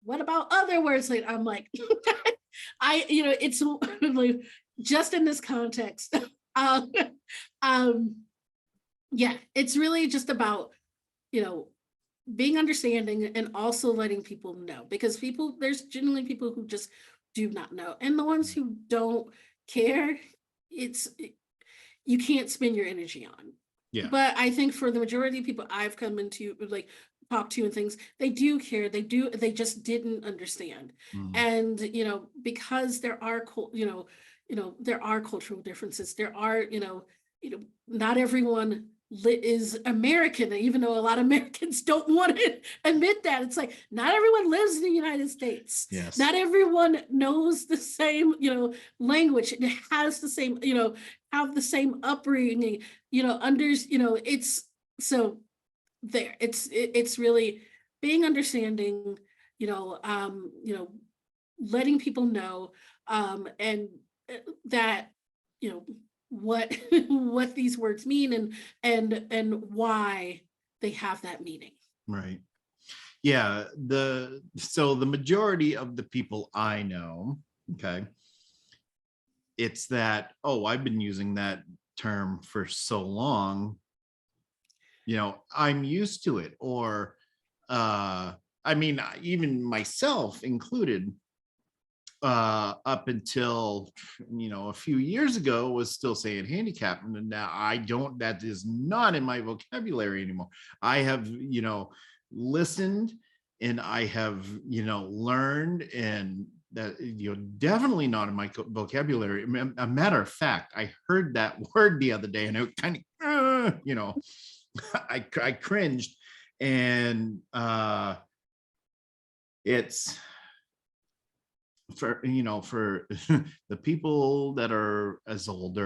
[SPEAKER 1] what about other words? Like I'm like, it's like, just in this context. Um, um, yeah, it's really just about, you know, being understanding and also letting people know, because there's generally people who just do not know. And the ones who don't care, it's, you can't spend your energy on.
[SPEAKER 2] Yeah.
[SPEAKER 1] But I think for the majority of people I've come into, like, talk to and things, they do care. They just didn't understand.
[SPEAKER 2] Mm.
[SPEAKER 1] And, because there are, there are cultural differences. There are, not everyone is American, even though a lot of Americans don't want to admit that. It's like, not everyone lives in the United States.
[SPEAKER 2] Yes.
[SPEAKER 1] Not everyone knows the same, language. It has the same, have the same upbringing, it's so there. It's really being understanding, letting people know, and that, what what these words mean, and why they have that meaning.
[SPEAKER 2] Right. Yeah. So the majority of the people I know, okay, it's that, oh, I've been using that term for so long, I'm used to it. Or even myself included, up until a few years ago was still saying handicap, and now that is not in my vocabulary anymore. I have listened, and I have learnned, and that definitely not in my vocabulary. A matter of fact, I heard that word the other day, and it kind of I cringed. And it's for the people that are as old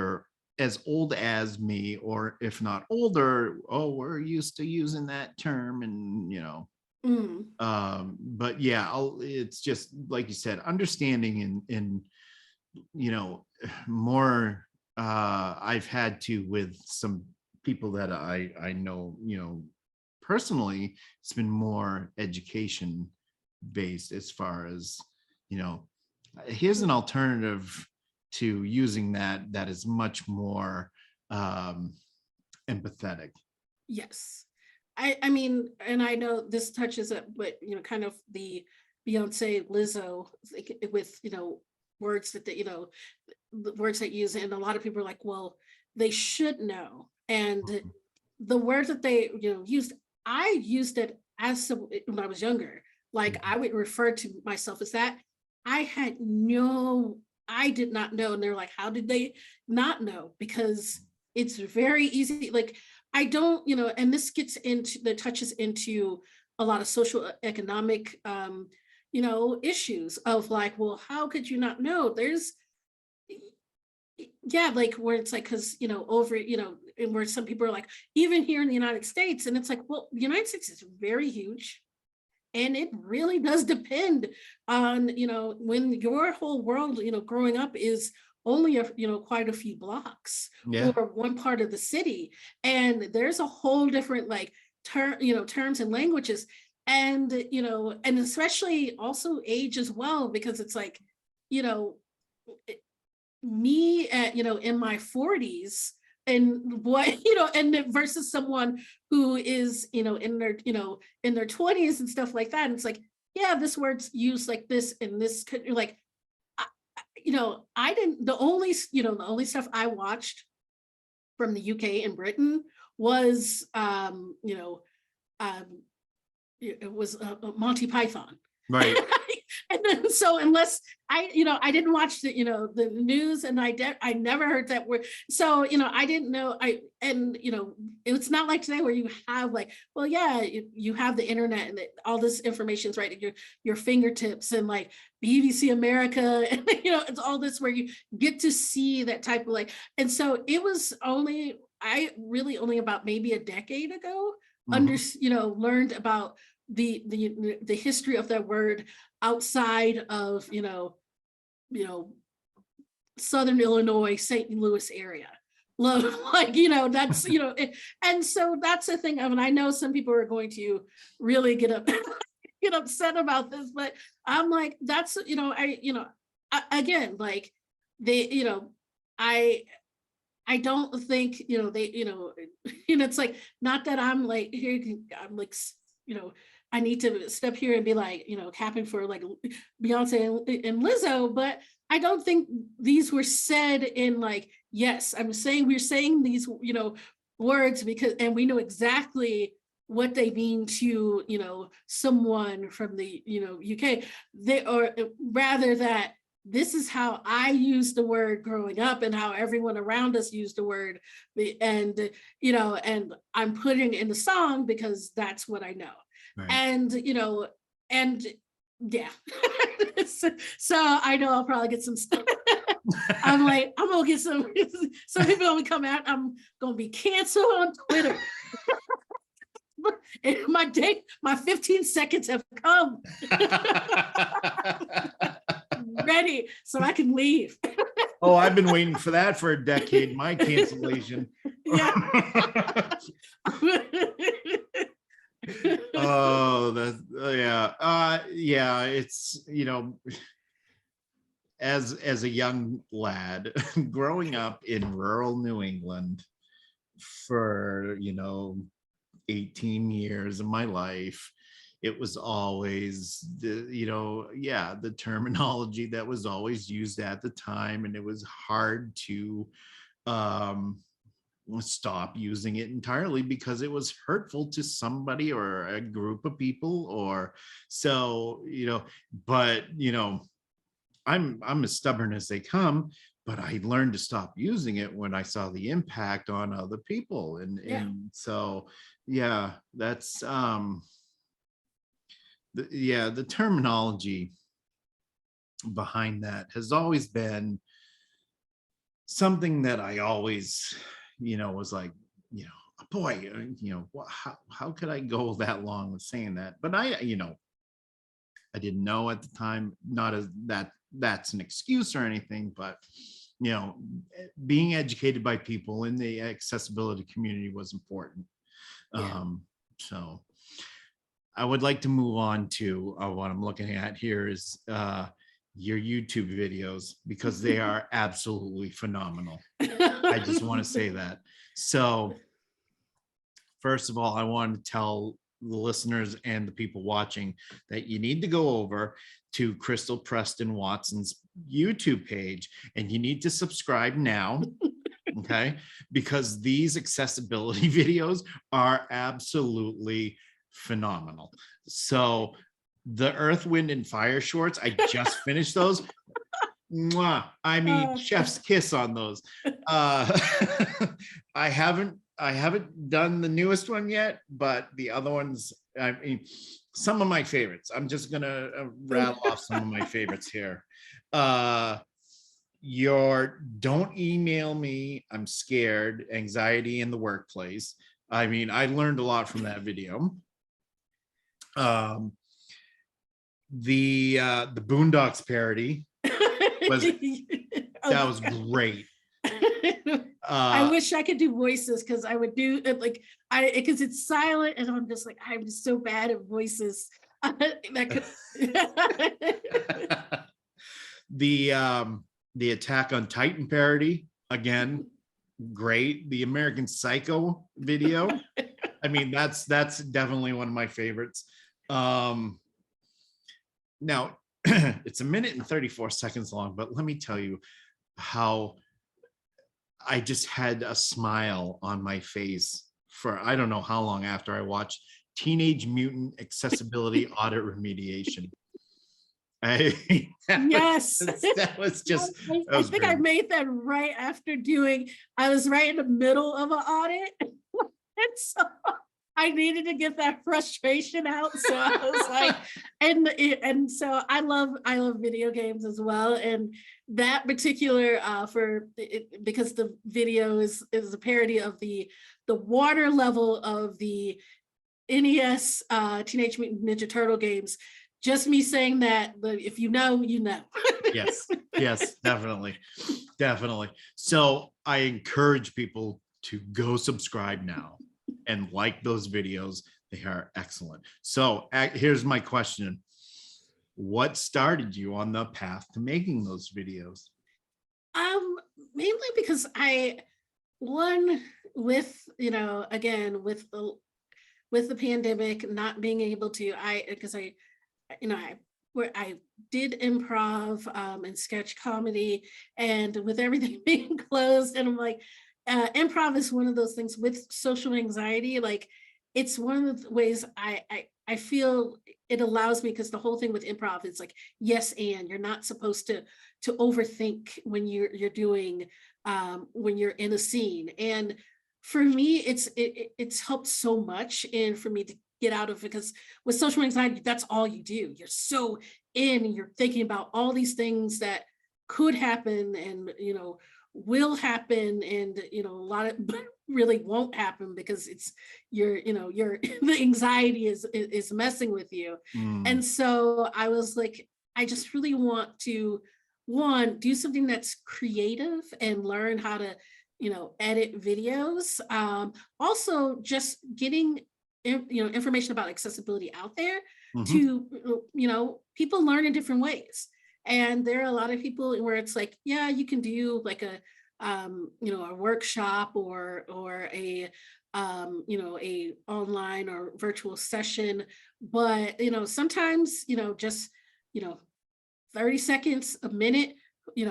[SPEAKER 2] as me, or if not older, oh, we're used to using that term. And but yeah, it's just like you said, understanding, and more, I've had to with some people that I know personally. It's been more education based, as far as here's an alternative to using that is much more empathetic.
[SPEAKER 1] Yes. I mean, and I know this touches it, but kind of the Beyonce Lizzo, like, with words that the words that use, and a lot of people are like, well, they should know. And the words that they used, I used it when I was younger. Like, I would refer to myself as that. I did not know. And they're like, how did they not know? Because it's very easy. Like, I don't, and this touches into a lot of social economic, issues of like, well, how could you not know? Like, where it's like, because, and where some people are like, even here in the United States, and it's like, well, the United States is very huge. And it really does depend on, when your whole world, growing up is only quite a few blocks,
[SPEAKER 2] Yeah.
[SPEAKER 1] or one part of the city. And there's a whole different terms and languages, and, and especially also age as well, because it's like, me at, in my 40s, and what, and versus someone who is, in their 20s and stuff like that. And it's like, yeah, this word's used like this, and this could, like, I didn't, the only stuff I watched from the UK and Britain was, it was Monty Python.
[SPEAKER 2] Right.
[SPEAKER 1] And then, so unless I didn't watch the news, and I never heard that word. So, I didn't know. It's not like today where you have like, well, yeah, you have the internet, and all this information's right at your fingertips, and like BBC America, and it's all this where you get to see that type of like. And so I really only about maybe a decade ago learned about the history of that word outside of Southern Illinois, St. Louis area. Like, that's, and so that's the thing. I mean, I know some people are going to really get get upset about this, but I'm like, that's, again, like I don't think, it's like, not that I'm like, here, I'm like, I need to step here and be like, capping for like Beyonce and Lizzo, but I don't think these were said in like, yes, we're saying these, words because, and we know exactly what they mean to, someone from the, UK. They, or rather that this is how I used the word growing up and how everyone around us used the word. And, and I'm putting in the song because that's what I know.
[SPEAKER 2] Right.
[SPEAKER 1] And, and yeah. So I know I'll probably get some stuff. I'm like, I'm gonna get some people gonna come out. I'm gonna be canceled on Twitter. And my 15 seconds have come. Ready, so I can leave.
[SPEAKER 2] Oh, I've been waiting for that for a decade, my cancellation.
[SPEAKER 1] Yeah.
[SPEAKER 2] Oh, yeah. It's, as a young lad growing up in rural New England for 18 years of my life, it was always the terminology that was always used at the time, and it was hard to stop using it entirely because it was hurtful to somebody or a group of people, or so, but I'm as stubborn as they come, but I learned to stop using it when I saw the impact on other people. And so, yeah, that's, the terminology behind that has always been something that I always, was like, boy, how could I go that long with saying that? But I didn't know at the time, not as that's an excuse or anything, but being educated by people in the accessibility community was important. So I would like to move on to what I'm looking at here is your YouTube videos, because they are absolutely phenomenal. I just want to say that. So first of all, I want to tell the listeners and the people watching that you need to go over to Crystal Preston-Watson's YouTube page and you need to subscribe now. Okay, because these accessibility videos are absolutely phenomenal. So the Earth, Wind, and Fire shorts, I just finished those. Mwah. I mean, chef's kiss on those. I haven't done the newest one yet, but the other ones, I mean, some of my favorites. I'm just gonna rattle off some of my favorites here. Don't email me, I'm scared, anxiety in the workplace. I mean, I learned a lot from that video. The Boondocks parody was great.
[SPEAKER 1] I wish I could do voices because I would do it like because it's silent and I'm just like, I'm just so bad at voices.
[SPEAKER 2] The Attack on Titan parody, again, great. The American Psycho video, I mean, that's definitely one of my favorites. Now it's 1 minute and 34 seconds long, but let me tell you how I just had a smile on my face for I don't know how long after I watched Teenage Mutant Accessibility Audit Remediation.
[SPEAKER 1] Yes,
[SPEAKER 2] that was just.
[SPEAKER 1] I think I made that right after I was right in the middle of an audit, and so I needed to get that frustration out. So I was like, and so I love video games as well, and that particular because the video is a parody of the water level of the NES Teenage Mutant Ninja Turtle games. Just me saying that, but if you know, you know.
[SPEAKER 2] Yes, yes, definitely. Definitely. So I encourage people to go subscribe now and like those videos. They are excellent. So here's my question. What started you on the path to making those videos?
[SPEAKER 1] Um, Mainly because one, with, again, with the pandemic, not being able to, because where I did improv, and sketch comedy, and with everything being closed, and I'm like, improv is one of those things with social anxiety. Like, it's one of the ways I feel it allows me, because the whole thing with improv is like, yes, and you're not supposed to overthink when you're doing, when you're in a scene. And for me, it's helped so much, and for me to get out of it, because with social anxiety, that's all you do. You're so in, and you're thinking about all these things that could happen, and will happen, and a lot of but really won't happen, because it's your the anxiety is messing with you.
[SPEAKER 2] Mm,
[SPEAKER 1] And so I was like, I just really want to, one, do something that's creative and learn how to edit videos. Also, just getting information about accessibility out there,
[SPEAKER 2] mhm.
[SPEAKER 1] to people learn in different ways. And there are a lot of people where it's like, yeah, you can do like a workshop, or a online or virtual session. But sometimes, just you know 30 seconds, a minute,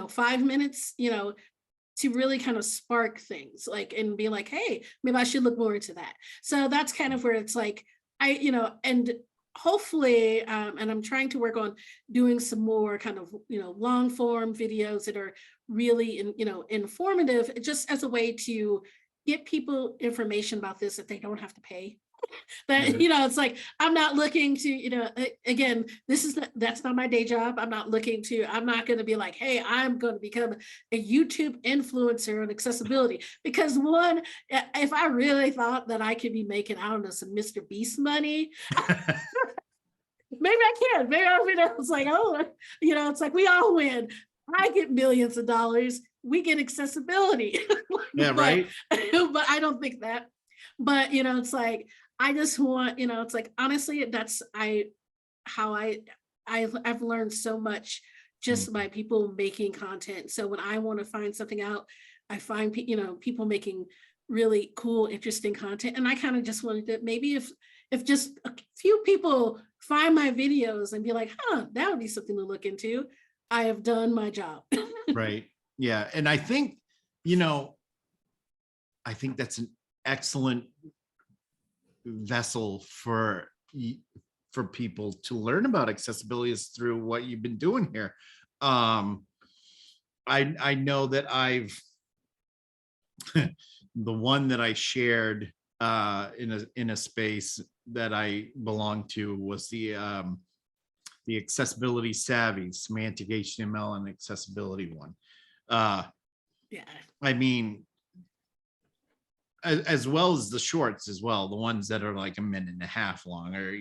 [SPEAKER 1] 5 minutes, to really kind of spark things, like, and be like, hey, maybe I should look more into that. So that's kind of where it's like, and hopefully, and I'm trying to work on doing some more kind of, long form videos that are really, informative, just as a way to get people information about this, that they don't have to pay. But
[SPEAKER 2] Yeah.
[SPEAKER 1] it's like, I'm not looking to, again, that's not my day job. I'm not going to be like, hey, I'm going to become a YouTube influencer on accessibility. Because one, if I really thought that I could be making, I don't know, some Mr. Beast money, maybe I can. Maybe it's like, oh, it's like we all win. I get millions of dollars. We get accessibility.
[SPEAKER 2] Yeah,
[SPEAKER 1] but
[SPEAKER 2] right.
[SPEAKER 1] but I don't think that. But it's like, I just want, it's like, honestly, that's how I've learned so much just
[SPEAKER 2] Mm,
[SPEAKER 1] by people making content. So when I want to find something out, I find people making really cool, interesting content. And I kind of just wanted to, maybe if just a few people find my videos and be like, huh, that would be something to look into, I have done my job.
[SPEAKER 2] right. Yeah. And I think, you know, I think that's an excellent vessel for people to learn about accessibility is through what you've been doing here. Um, I know that I've the one that I shared in a space that I belong to was the accessibility savvy semantic HTML and accessibility one. Uh,
[SPEAKER 1] Yeah.
[SPEAKER 2] I mean, as well as the shorts as well, the ones that are like a minute and a half long, or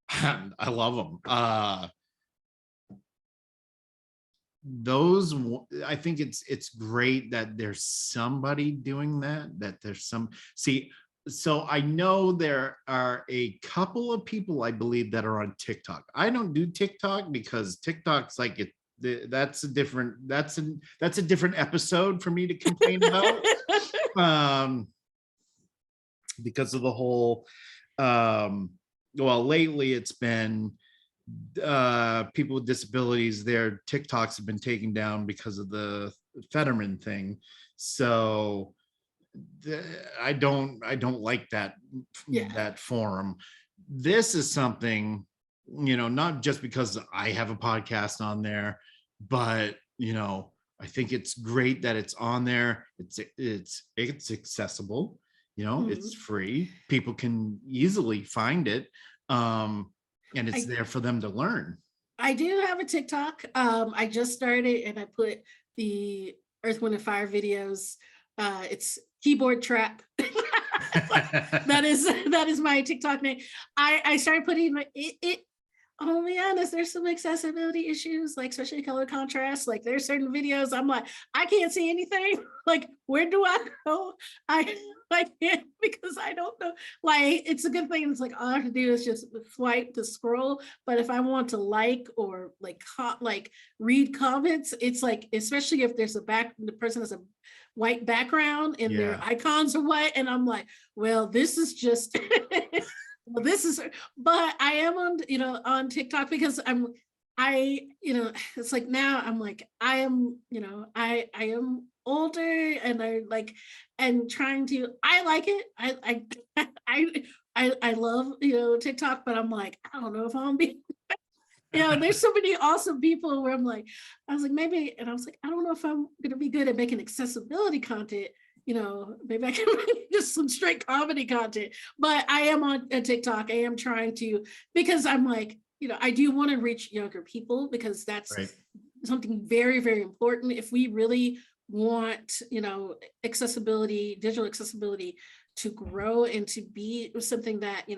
[SPEAKER 2] I love them. I think it's great that there's somebody doing that there's some see. So I know there are a couple of people, I believe, that are on TikTok. I don't do TikTok because TikTok's like that's a different episode for me to complain about. um because of the whole well, lately it's been people with disabilities, their TikToks have been taken down because of the Fetterman thing. So I don't like
[SPEAKER 1] Yeah.
[SPEAKER 2] that forum. This is something, not just because I have a podcast on there, but I think it's great that it's on there. It's accessible, it's
[SPEAKER 1] Mhm.
[SPEAKER 2] free. People can easily find it. And it's
[SPEAKER 1] I
[SPEAKER 2] there for them to learn.
[SPEAKER 1] I do have a TikTok. I just started, and I put the Earth, Wind, and Fire videos. It's keyboard trap. That is my TikTok name. I started putting it. I'll be honest, there's some accessibility issues, like especially color contrast. Like there's certain videos I'm like, I can't see anything. Like, where do I go? I I can't because I don't know. Like, it's a good thing. It's like all I have to do is just swipe to scroll. But if I want to like or like like read comments, it's like, especially if there's the person has a white background and their
[SPEAKER 2] Yeah.
[SPEAKER 1] icons are white, and I'm like, well, this is just well, this is, but I am on, on TikTok because it's like now I'm like, I am, I am older and I like, and trying to, I like it. I love, TikTok, but I'm like, I don't know if I'm be, there's so many awesome people where I'm like, I was like, maybe, and I was like, I don't know if I'm going to be good at making accessibility content. Maybe I can make just some straight comedy content, but I am on TikTok. I am trying to, because I'm like, I do want to reach younger people because that's
[SPEAKER 2] Right.
[SPEAKER 1] something very, very important. If we really want, accessibility, digital accessibility to grow and to be something that,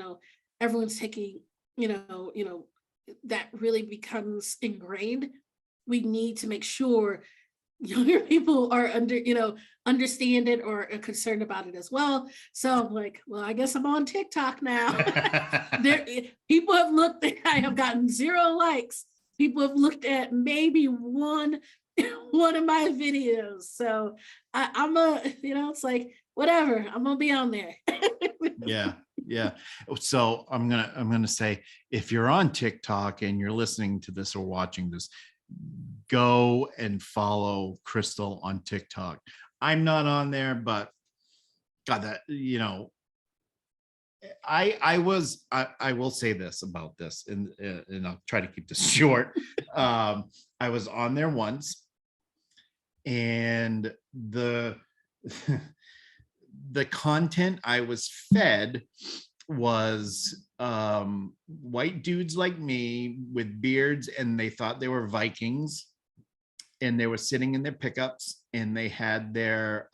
[SPEAKER 1] everyone's taking, that really becomes ingrained, we need to make sure younger people are understand it or are concerned about it as well. So I'm like, well, I guess I'm on TikTok now. There, people have looked at, I have gotten 0 likes. People have looked at maybe one of my videos. So I'm it's like, whatever, I'm gonna be on there.
[SPEAKER 2] Yeah. Yeah. So I'm gonna say, if you're on TikTok and you're listening to this or watching this, go and follow Crystal on TikTok. I'm not on there, but God, that I will say this about this, and I'll try to keep this short. I was on there once, and the the content I was fed was white dudes like me with beards, and they thought they were Vikings, and they were sitting in their pickups, and they had their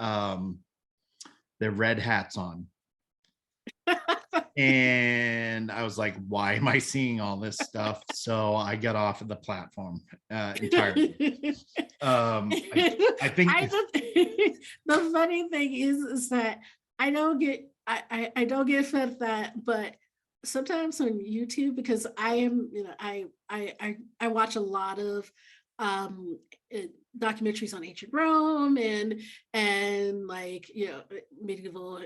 [SPEAKER 2] red hats on. And I was like, why am I seeing all this stuff? So I got off of the platform entirely. I think
[SPEAKER 1] The funny thing is that I don't get I don't get fed that, but sometimes on YouTube, because I am, I watch a lot of uh, documentaries on ancient Rome and like, medieval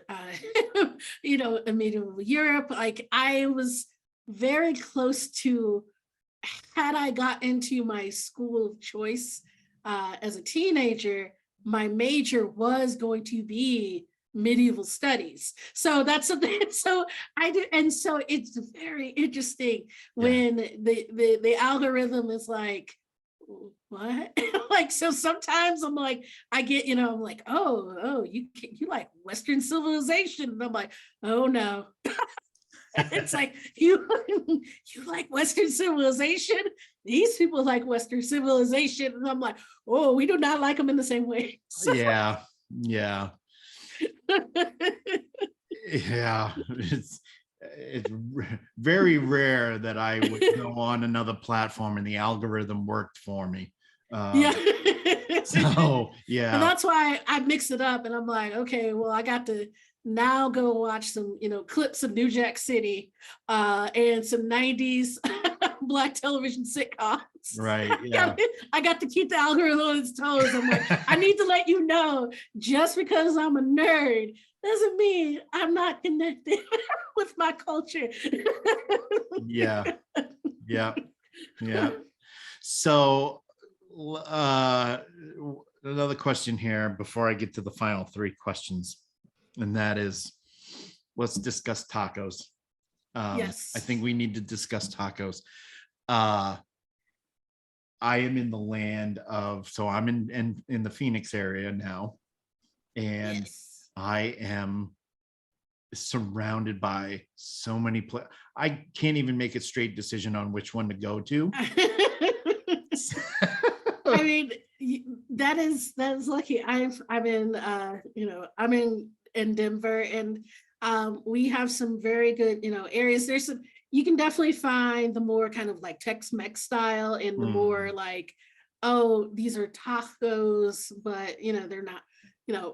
[SPEAKER 1] medieval Europe. Like I was very close to, had I got into my school of choice as a teenager, my major was going to be medieval studies. So that's something. So I did, and so it's very interesting when the algorithm is like, what? Like, so sometimes I'm like, I get, I'm like, oh, you like Western civilization, and I'm like, oh no. It's like, you like Western civilization? These people like Western civilization. And I'm like, oh, we do not like them in the same way. So,
[SPEAKER 2] yeah. It's very rare that I would go on another platform and the algorithm worked for me.
[SPEAKER 1] yeah.
[SPEAKER 2] So
[SPEAKER 1] And that's why I mix it up, and I'm like, okay, well, I got to now go watch some, clips of New Jack City and some 90s Black television sitcoms.
[SPEAKER 2] Right. Yeah.
[SPEAKER 1] I got to keep the algorithm on its toes. I'm like, I need to let you know, just because I'm a nerd doesn't mean I'm not connected with my culture.
[SPEAKER 2] Yeah. So another question here before I get to the final 3 questions, and that is, let's discuss tacos.
[SPEAKER 1] Yes.
[SPEAKER 2] I think we need to discuss tacos. I am in the land of, so I'm in the Phoenix area now, and
[SPEAKER 1] Yes.
[SPEAKER 2] I am surrounded by so many I can't even make a straight decision on which one to go to.
[SPEAKER 1] I mean, that is lucky. I'm in I'm in Denver, and We have some very good, areas. There's some, you can definitely find the more kind of like Tex-Mex style and the more like, oh, these are tacos, but they're not,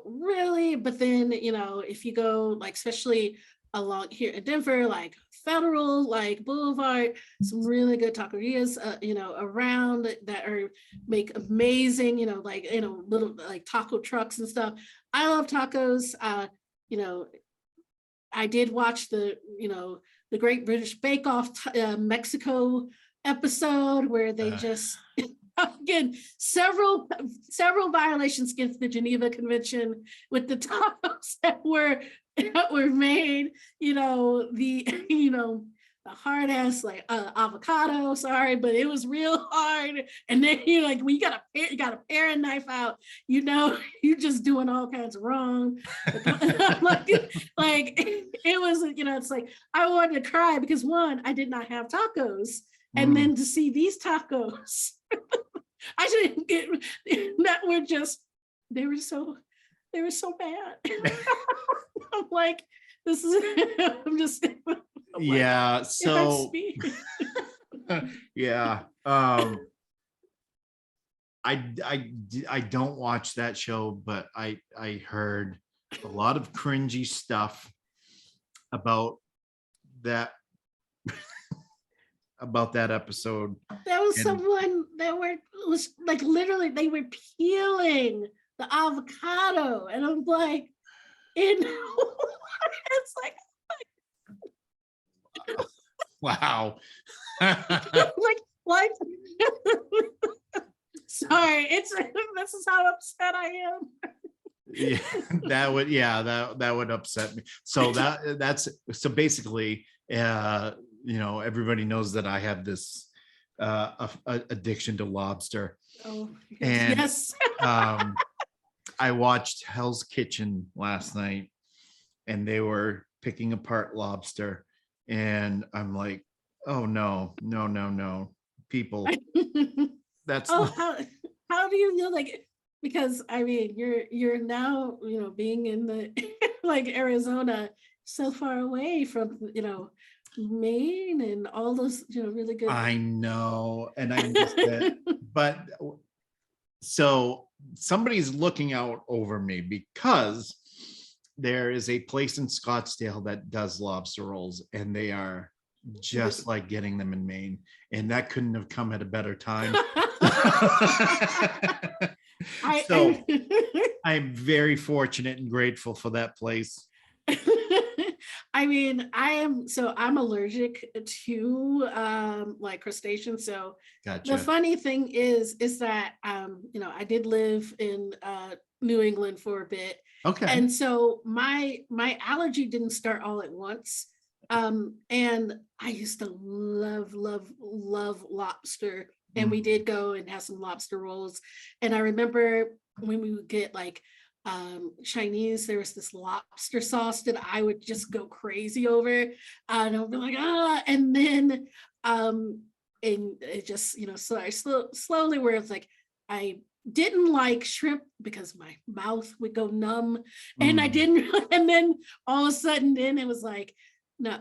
[SPEAKER 1] really. But then, if you go like, especially along here in Denver, like Federal, like Boulevard, some really good taquerias, around that are make amazing, little like taco trucks and stuff. I love tacos. You know, I did watch the Great British Bake Off Mexico episode where they just again several violations against the Geneva Convention with the tacos that were made. The hard ass like avocado. Sorry, but it was real hard. And then you're like, when you got a paring knife out, you're just doing all kinds of wrong. like it was, it's like I wanted to cry because one, I did not have tacos, and then to see these tacos, I didn't get that were just they were so bad. I'm like, this is I'm just
[SPEAKER 2] yeah. So yeah. I don't watch that show, but I heard a lot of cringy stuff about that about that episode.
[SPEAKER 1] There was someone that was like literally they were peeling the avocado, and I'm like, it's like
[SPEAKER 2] wow.
[SPEAKER 1] like what? Sorry, this is how upset I am.
[SPEAKER 2] Yeah, that would upset me. So that's so basically everybody knows that I have this addiction to lobster.
[SPEAKER 1] Oh,
[SPEAKER 2] and
[SPEAKER 1] yes.
[SPEAKER 2] I watched Hell's Kitchen last night, and they were picking apart lobster, and I'm like, oh no, people. That's
[SPEAKER 1] how do you feel like, because I mean you're now being in the like Arizona, so far away from Maine and all those really good.
[SPEAKER 2] I know, and I missed it. But so somebody's looking out over me because there is a place in Scottsdale that does lobster rolls, and they are just like getting them in Maine, and that couldn't have come at a better time. I'm very fortunate and grateful for that place.
[SPEAKER 1] I mean, I'm allergic to like crustaceans. So
[SPEAKER 2] gotcha.
[SPEAKER 1] The funny thing is that I did live in New England for a bit.
[SPEAKER 2] Okay.
[SPEAKER 1] And so my allergy didn't start all at once. And I used to love lobster. And we did go and have some lobster rolls. And I remember when we would get like Chinese, there was this lobster sauce that I would just go crazy over. And I'll be like, and then and it just, so I slowly where it's like I didn't like shrimp because my mouth would go numb, and I didn't, and then all of a sudden then it was like, no,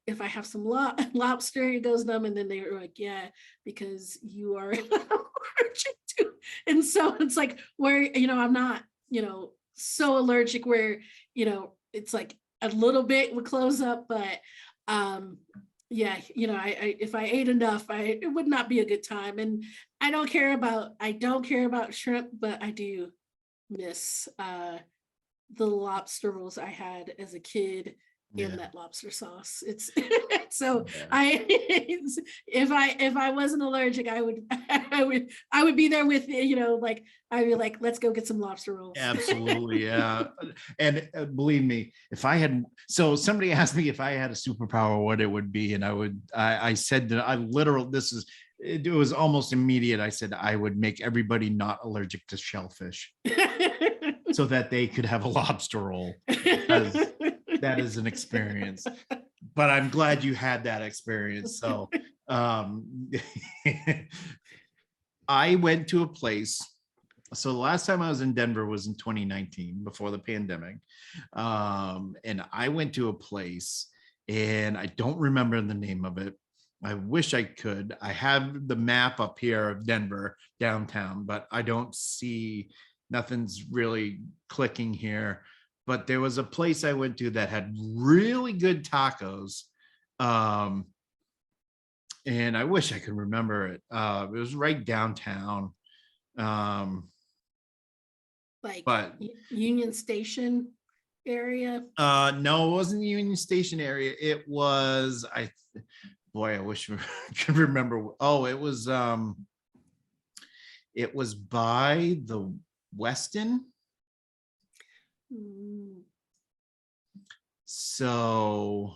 [SPEAKER 1] if I have some lobster, it goes numb. And then they were like, yeah, because you are allergic to. And so it's like where, I'm not, so allergic where, it's like a little bit would close up, but yeah, I if I ate enough, it would not be a good time. And I don't care about shrimp, but I do miss the lobster rolls I had as a kid in that lobster sauce. It's so yeah. If I wasn't allergic, I would be there with like I'd be like, let's go get some lobster rolls.
[SPEAKER 2] Absolutely, yeah. And believe me, so somebody asked me if I had a superpower, what it would be, and I said that it was almost immediate. I said I would make everybody not allergic to shellfish, so that they could have a lobster roll. Because that is an experience, but I'm glad you had that experience. So I went to a place So the last time I was in Denver was in 2019 before the pandemic. And I went to a place and I don't remember the name of it. I wish I could. I have the map up here of Denver downtown, but I don't see, nothing's really clicking here. But there was a place I went to that had really good tacos. Um, and I wish I could remember it. It was right downtown. Um,
[SPEAKER 1] Like
[SPEAKER 2] but
[SPEAKER 1] Union Station area.
[SPEAKER 2] no, it wasn't the Union Station area. It was boy, I wish I could remember. Oh, it was by the Westin.
[SPEAKER 1] Mm.
[SPEAKER 2] So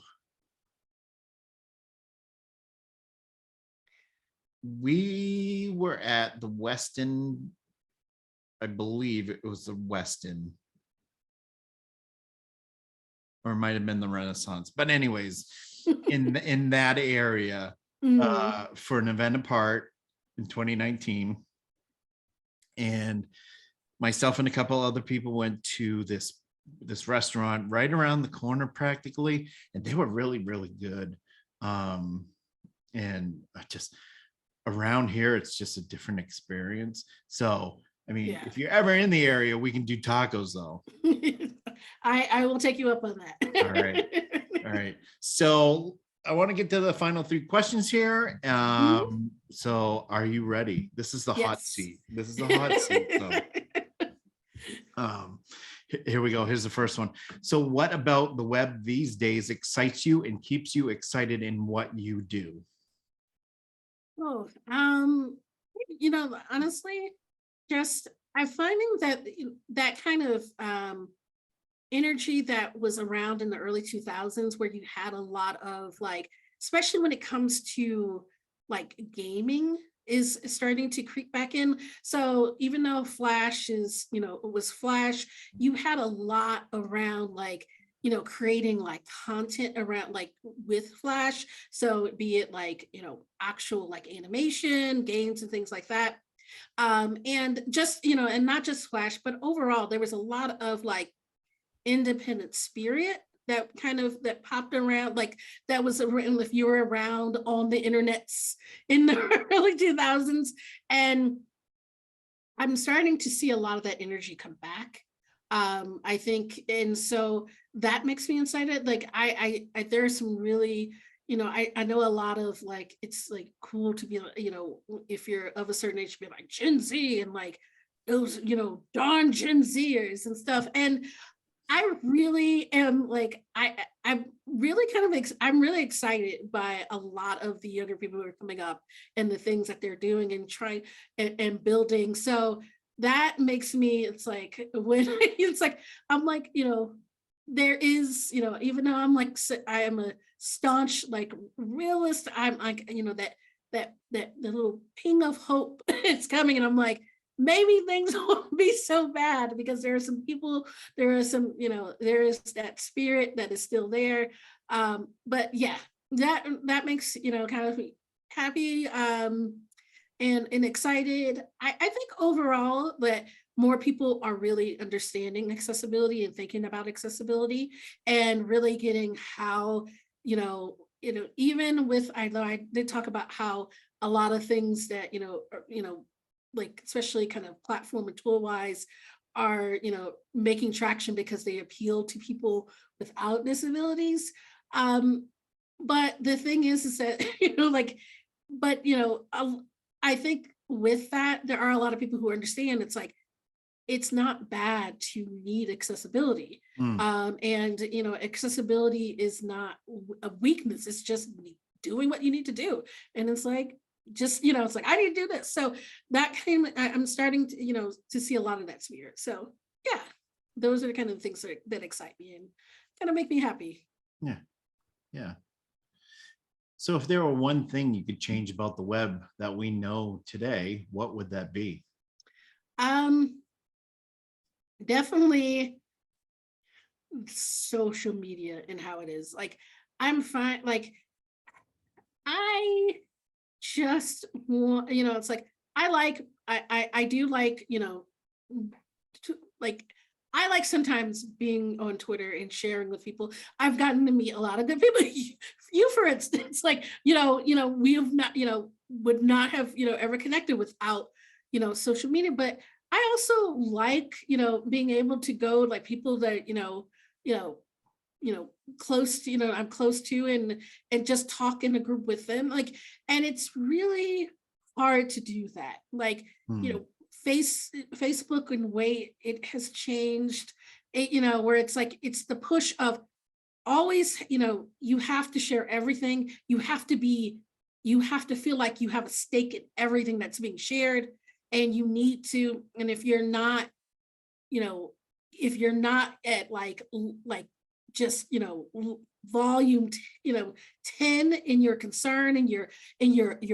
[SPEAKER 2] we were at the Westin. I believe it was the Westin, or it might have been the Renaissance. But anyways, in that area
[SPEAKER 1] Mm.
[SPEAKER 2] for an event apart in 2019, and myself and a couple other people went to this restaurant right around the corner practically, and they were really good. And I just, around here it's just a different experience. So I mean,
[SPEAKER 1] Yeah.
[SPEAKER 2] if you're ever in the area, we can do tacos though.
[SPEAKER 1] I will take you up on that.
[SPEAKER 2] All right. All right. So I want to get to the final three questions here. So are you ready? This is the hot
[SPEAKER 1] Yes.
[SPEAKER 2] seat. This is the hot seat. So, here we go. Here's the first one. So what about the web these days excites you and keeps you excited in what you do?
[SPEAKER 1] Oh, honestly, just I'm finding that that kind of energy that was around in the early 2000s, where you had a lot of like, especially when it comes to like gaming, is starting to creep back in. So even though Flash is, it was Flash, you had a lot around like, creating like content around like with Flash. So be it like, actual like animation, games and things like that. And just, and not just Flash, but overall, there was a lot of like independent spirit that kind of that popped around, like that was around if you were around on the internets in the early 2000s. And I'm starting to see a lot of that energy come back. I think, and so that makes me excited. Like there are some really, I know a lot of like, it's like cool to be, if you're of a certain age, to be like Gen Z and like those, darn Gen Zers and stuff. And I really am like, I'm really kind of I'm really excited by a lot of the younger people who are coming up and the things that they're doing and trying and building. So that makes me, it's like when it's like, I'm like, there is, even though I'm like, I am a staunch like realist, I'm like, that the little ping of hope is coming, and I'm like, maybe things won't be so bad because there are some people, there are some, there is that spirit that is still there. But yeah, that makes, kind of happy and excited. I think overall that more people are really understanding accessibility and thinking about accessibility and really getting how, even with, I know I did talk about how a lot of things that, like especially kind of platform and tool wise are, making traction because they appeal to people without disabilities. But the thing is that, like, but, I think with that, there are a lot of people who understand it's like, it's not bad to need accessibility.
[SPEAKER 2] Mm.
[SPEAKER 1] And, accessibility is not a weakness. It's just doing what you need to do. And it's like, just, it's like, I need to do this. So that I'm starting to, to see a lot of that spirit. So yeah, those are the kind of things that excite me and kind of make me happy.
[SPEAKER 2] Yeah. Yeah. So if there were one thing you could change about the web that we know today, what would that be?
[SPEAKER 1] Definitely social media and how it is. Like, I'm fine. Like, I just want, it's like, I do like, like I like sometimes being on Twitter and sharing with people. I've gotten to meet a lot of good people. You, for instance, like, we have not, would not have, ever connected without, social media. But I also like, being able to go like people that, you know, close to, I'm close to, and just talk in a group with them. Like, and it's really hard to do that. Like, Facebook in way it has changed it, where it's like it's the push of always, you have to share everything. You have to feel like you have a stake in everything that's being shared. And you need to, and if you're not, you know, if you're not at like just, volume, 10 in your concern and your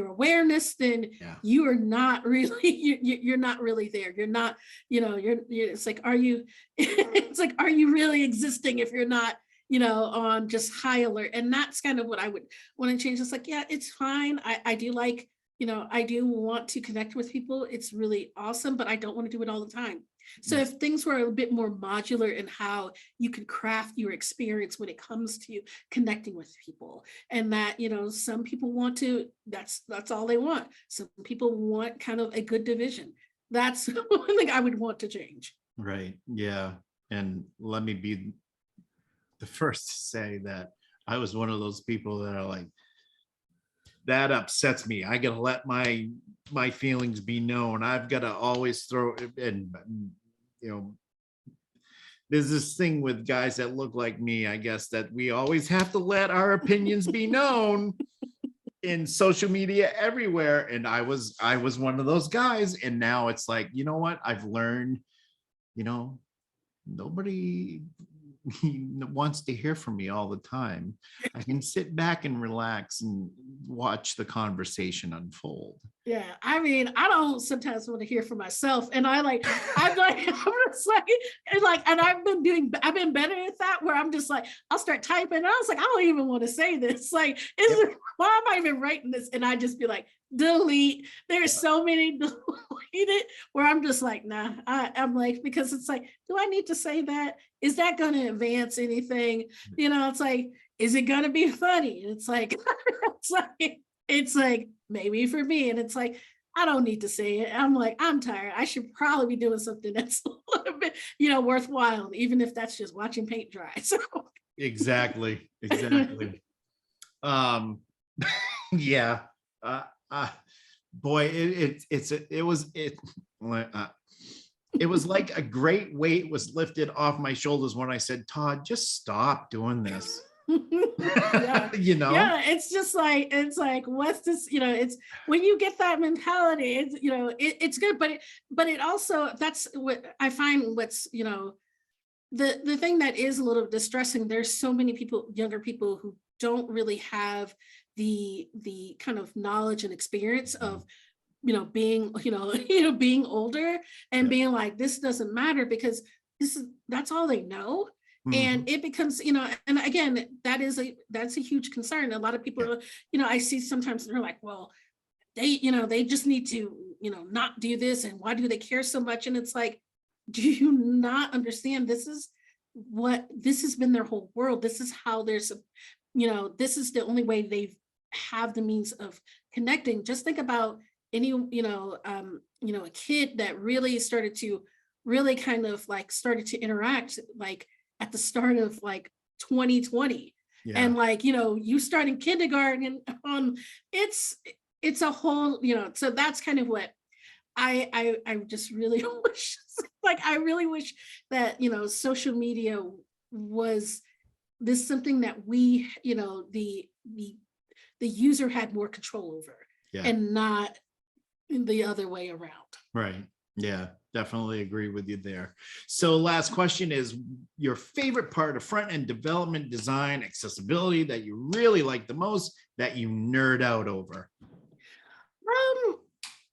[SPEAKER 1] awareness, then
[SPEAKER 2] Yeah.
[SPEAKER 1] you are not really, you're not really there. You're not, it's like, are you, it's like, are you really existing if you're not, on just high alert? And that's kind of what I would want to change. It's like, yeah, it's fine. I do like, I do want to connect with people. It's really awesome, but I don't want to do it all the time. So if things were a bit more modular in how you could craft your experience when it comes to connecting with people, and that, some people want to, that's all they want. Some people want kind of a good division. That's one thing I would want to change.
[SPEAKER 2] Right. Yeah. And let me be the first to say that I was one of those people that are like, that upsets me. I gotta let my feelings be known. I've got to always throw, and there's this thing with guys that look like me, I guess, that we always have to let our opinions be known in social media everywhere. And I was one of those guys. And now it's like, you know what? I've learned, nobody wants to hear from me all the time. I can sit back and relax and watch the conversation unfold.
[SPEAKER 1] Yeah, I mean, I don't sometimes want to hear from myself, and I'm just like, and I've been better at that, where I'm just like, I'll start typing, and I was like, I don't even want to say this. Like, why am I even writing this? And I just be like, delete. There's so many delete it, where I'm just like, nah. I'm like, because it's like, do I need to say that? Is that going to advance anything? It's like, is it going to be funny? And it's like, it's like maybe for me, and it's like, I don't need to say it. I'm like, I'm tired. I should probably be doing something that's a little bit, worthwhile, even if that's just watching paint dry. So
[SPEAKER 2] exactly. Yeah. Boy, it was like a great weight was lifted off my shoulders when I said, Todd, just stop doing this.
[SPEAKER 1] yeah. Yeah, it's like what's this, it's when you get that mentality, it's it's good, but it also, that's what I find, what's the thing that is a little distressing. There's so many people, younger people, who don't really have the kind of knowledge and experience of being being older, and being like, this doesn't matter, because that's all they know. And it becomes, and again, that's a huge concern. A lot of people, I see sometimes they're like, well, they just need to, not do this. And why do they care so much? And it's like, do you not understand? This has been their whole world. This is how there's, this is the only way they have the means of connecting. Just think about any, a kid that really started to kind of like started to interact like at the start of like 2020. Yeah. And like, you start in kindergarten, and it's a whole, so that's kind of what I just really wish, like, I really wish that, social media was this something that we, the user had more control over. Yeah. And not the other way around. Right.
[SPEAKER 2] Yeah, definitely agree with you there. So last question is your favorite part of front-end development, design, accessibility that you really like the most, that you nerd out over.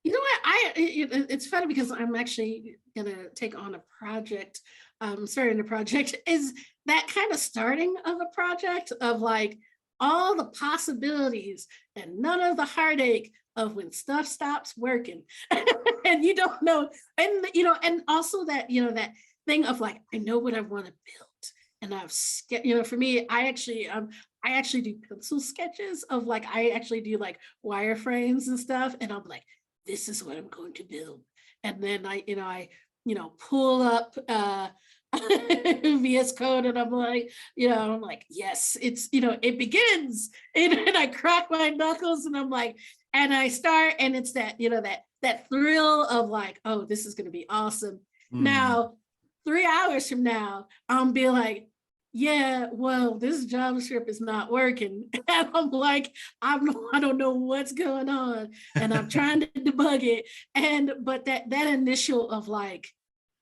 [SPEAKER 1] You know what, it's funny because I'm actually gonna take on a project, starting a project, is that kind of starting of a project of like, all the possibilities and none of the heartache of when stuff stops working and you don't know, and and also that, that thing of like, I know what I want to build. And for me, I actually do pencil sketches of like, I actually do like wireframes and stuff. And I'm like, this is what I'm going to build. And then pull up VS Code and I'm like, yes, it begins. And I crack my knuckles and I'm like, and I start, and it's that thrill of like, oh, this is gonna be awesome. Now, 3 hours from now, I'll be like, yeah, well, this JavaScript is not working. And I'm like, I don't know what's going on. And I'm trying to debug it. But that initial of like,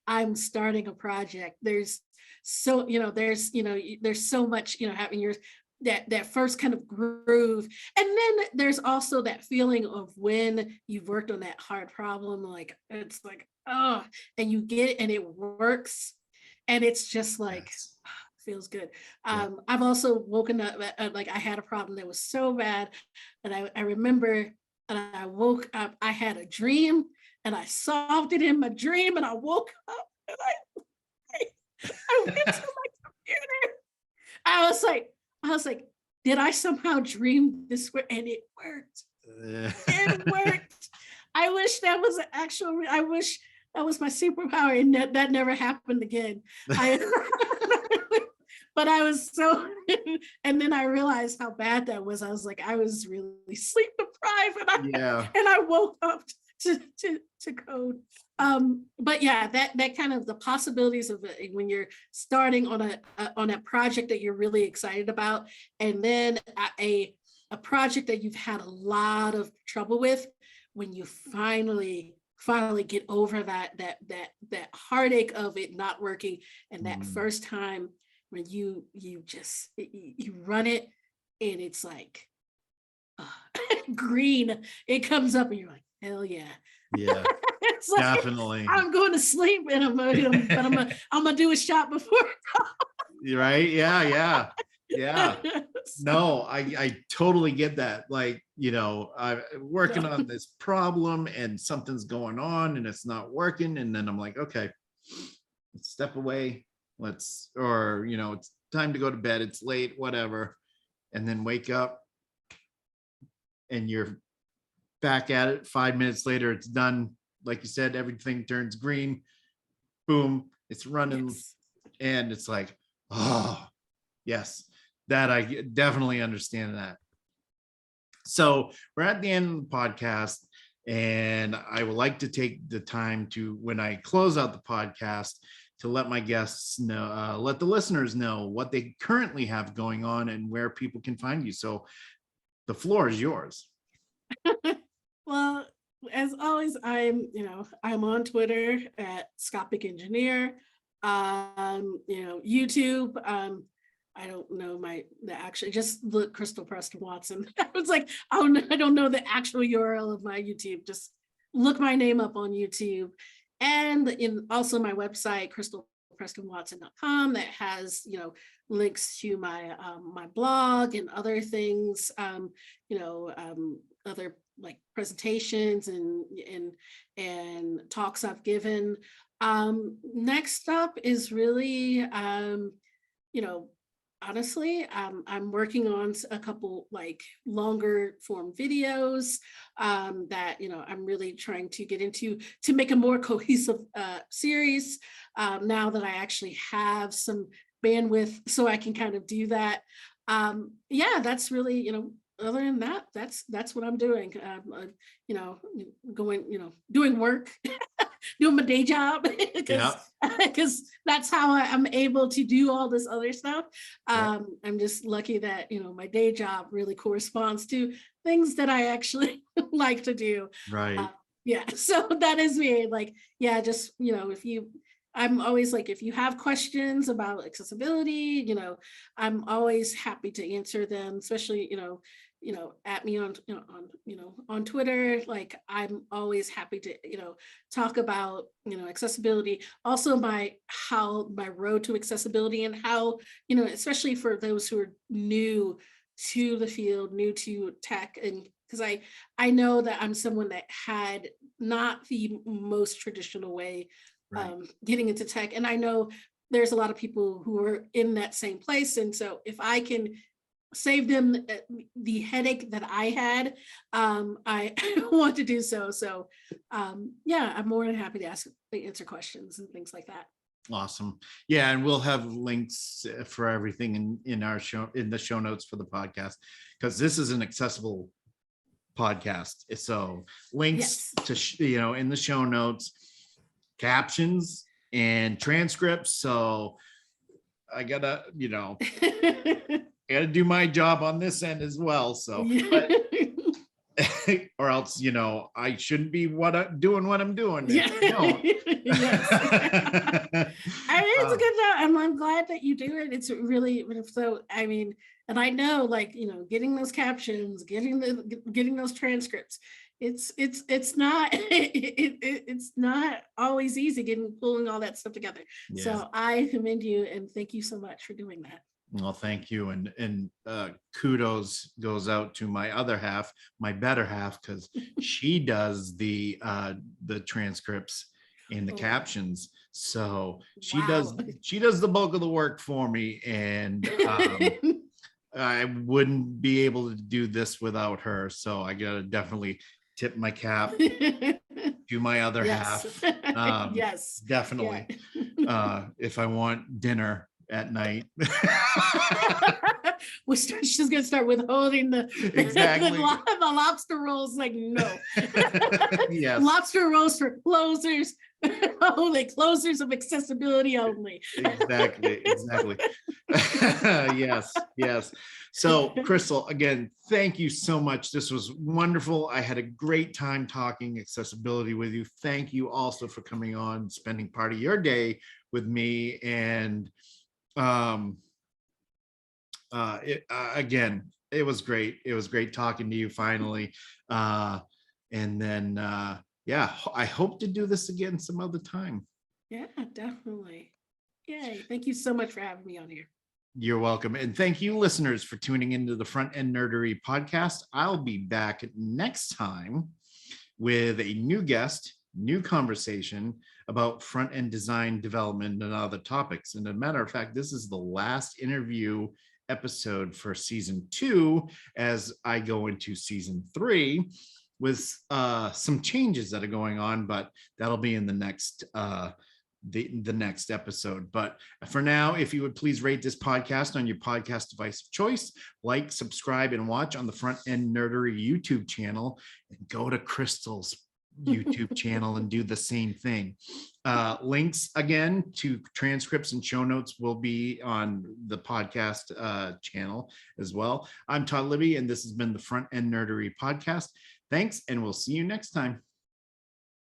[SPEAKER 1] I'm starting a project. There's there's so much, having your that first kind of groove. And then there's also that feeling of when you've worked on that hard problem, like it's like, oh, and you get it and it works. And it's just like,
[SPEAKER 2] Yes.
[SPEAKER 1] feels good.
[SPEAKER 2] Yeah.
[SPEAKER 1] I've also woken up, like I had a problem that was so bad. And I remember, and I woke up, I had a dream and I solved it in my dream, and I woke up and I went to my computer. I was like, did I somehow dream this? And it worked. It worked. I wish that was I wish that was my superpower, and that never happened again. But I was so, and then I realized how bad that was. I was like, I was really sleep deprived, and I woke up to code. But yeah, that kind of the possibilities of it when you're starting on a project that you're really excited about, and then a project that you've had a lot of trouble with, when you finally get over that heartache of it not working, and that first time when you run it and it's like green, it comes up and you're like, hell yeah.
[SPEAKER 2] Yeah. It's like, definitely.
[SPEAKER 1] I'm going to sleep and I'm gonna do a shot before.
[SPEAKER 2] Right? Yeah. No, I totally get that. Like, I'm working on this problem and something's going on and it's not working. And then I'm like, okay, let's step away. It's time to go to bed. It's late, whatever. And then wake up and you're back at it 5 minutes later. It's done. Like you said, everything turns green. Boom, it's running. Yes. And it's like, oh, yes, that I definitely understand that. So we're at the end of the podcast, and I would like to take the time to, when I close out the podcast, to let my guests know, let the listeners know what they currently have going on and where people can find you. So the floor is yours.
[SPEAKER 1] Well, as always, I'm on Twitter at Scopic Engineer. YouTube. I don't know just look Crystal Preston-Watson. I was like, I don't know the actual URL of my YouTube. Just look my name up on YouTube. And also my website, crystalprestonwatson.com, that has, links to my my blog and other things, other like presentations and talks I've given. Next up is really, honestly, I'm working on a couple like longer form videos that I'm really trying to get into to make a more cohesive series now that I actually have some bandwidth, so I can kind of do that. Yeah, that's really, other than that, that's what I'm doing. Doing work, doing my day job, because that's how I'm able to do all this other stuff. I'm just lucky that my day job really corresponds to things that I actually like to do.
[SPEAKER 2] Right.
[SPEAKER 1] So that is me. Like, just I'm always like, if you have questions about accessibility, I'm always happy to answer them, especially at me on Twitter. Like, I'm always happy to talk about accessibility, also my road to accessibility, and how especially for those who are new to the field, new to tech, and because I know that I'm someone that had not the most traditional way
[SPEAKER 2] Right.
[SPEAKER 1] getting into tech, and I know there's a lot of people who are in that same place, and so if I can save them the headache that I had, I want to do so. So, yeah, I'm more than happy to answer questions and things like that.
[SPEAKER 2] Awesome. Yeah, and we'll have links for everything in our show, in the show notes for the podcast, because this is an accessible podcast. So links
[SPEAKER 1] Yes.
[SPEAKER 2] to in the show notes, captions and transcripts. So I gotta do my job on this end as well. So but or else I shouldn't be doing what I'm doing if I don't.
[SPEAKER 1] Yes. I mean, it's a good job, and I'm glad that you do it. It's really so. I mean, and I know, like, getting those captions, getting those transcripts. It's not it's not always easy pulling all that stuff together.
[SPEAKER 2] Yes.
[SPEAKER 1] So I commend you and thank you so much for doing that.
[SPEAKER 2] Well, thank you, and kudos goes out to my other half, my better half, because she does the transcripts and the captions. So she does the bulk of the work for me, and I wouldn't be able to do this without her. So I gotta definitely tip my cap to my other half.
[SPEAKER 1] Yes,
[SPEAKER 2] Definitely.
[SPEAKER 1] Yeah.
[SPEAKER 2] If I want dinner at night.
[SPEAKER 1] She's gonna start withholding
[SPEAKER 2] Exactly.
[SPEAKER 1] the lobster rolls. Like, no.
[SPEAKER 2] Yes.
[SPEAKER 1] Lobster rolls for closers. Only closers of accessibility only.
[SPEAKER 2] Exactly. Yes. So, Crystal, again, thank you so much. This was wonderful. I had a great time talking accessibility with you. Thank you also for coming on, spending part of your day with me. And again, it was great. It was great talking to you finally. And then yeah, I hope to do this again some other time.
[SPEAKER 1] Yeah, definitely. Yay. Thank you so much for having me on here.
[SPEAKER 2] You're welcome. And thank you, listeners, for tuning into the Front End Nerdery podcast. I'll be back next time with a new guest, new conversation about front end design development and other topics. And as a matter of fact, this is the last interview episode for season 2 as I go into season 3 with some changes that are going on, but that'll be in the next the next episode. But for now, if you would please rate this podcast on your podcast device of choice, like, subscribe, and watch on the Front End Nerdery YouTube channel, and go to Crystal's YouTube channel and do the same thing. Links again to transcripts and show notes will be on the podcast channel as well. I'm Todd Libby, and this has been the Front End Nerdery podcast. Thanks, and we'll see you next time.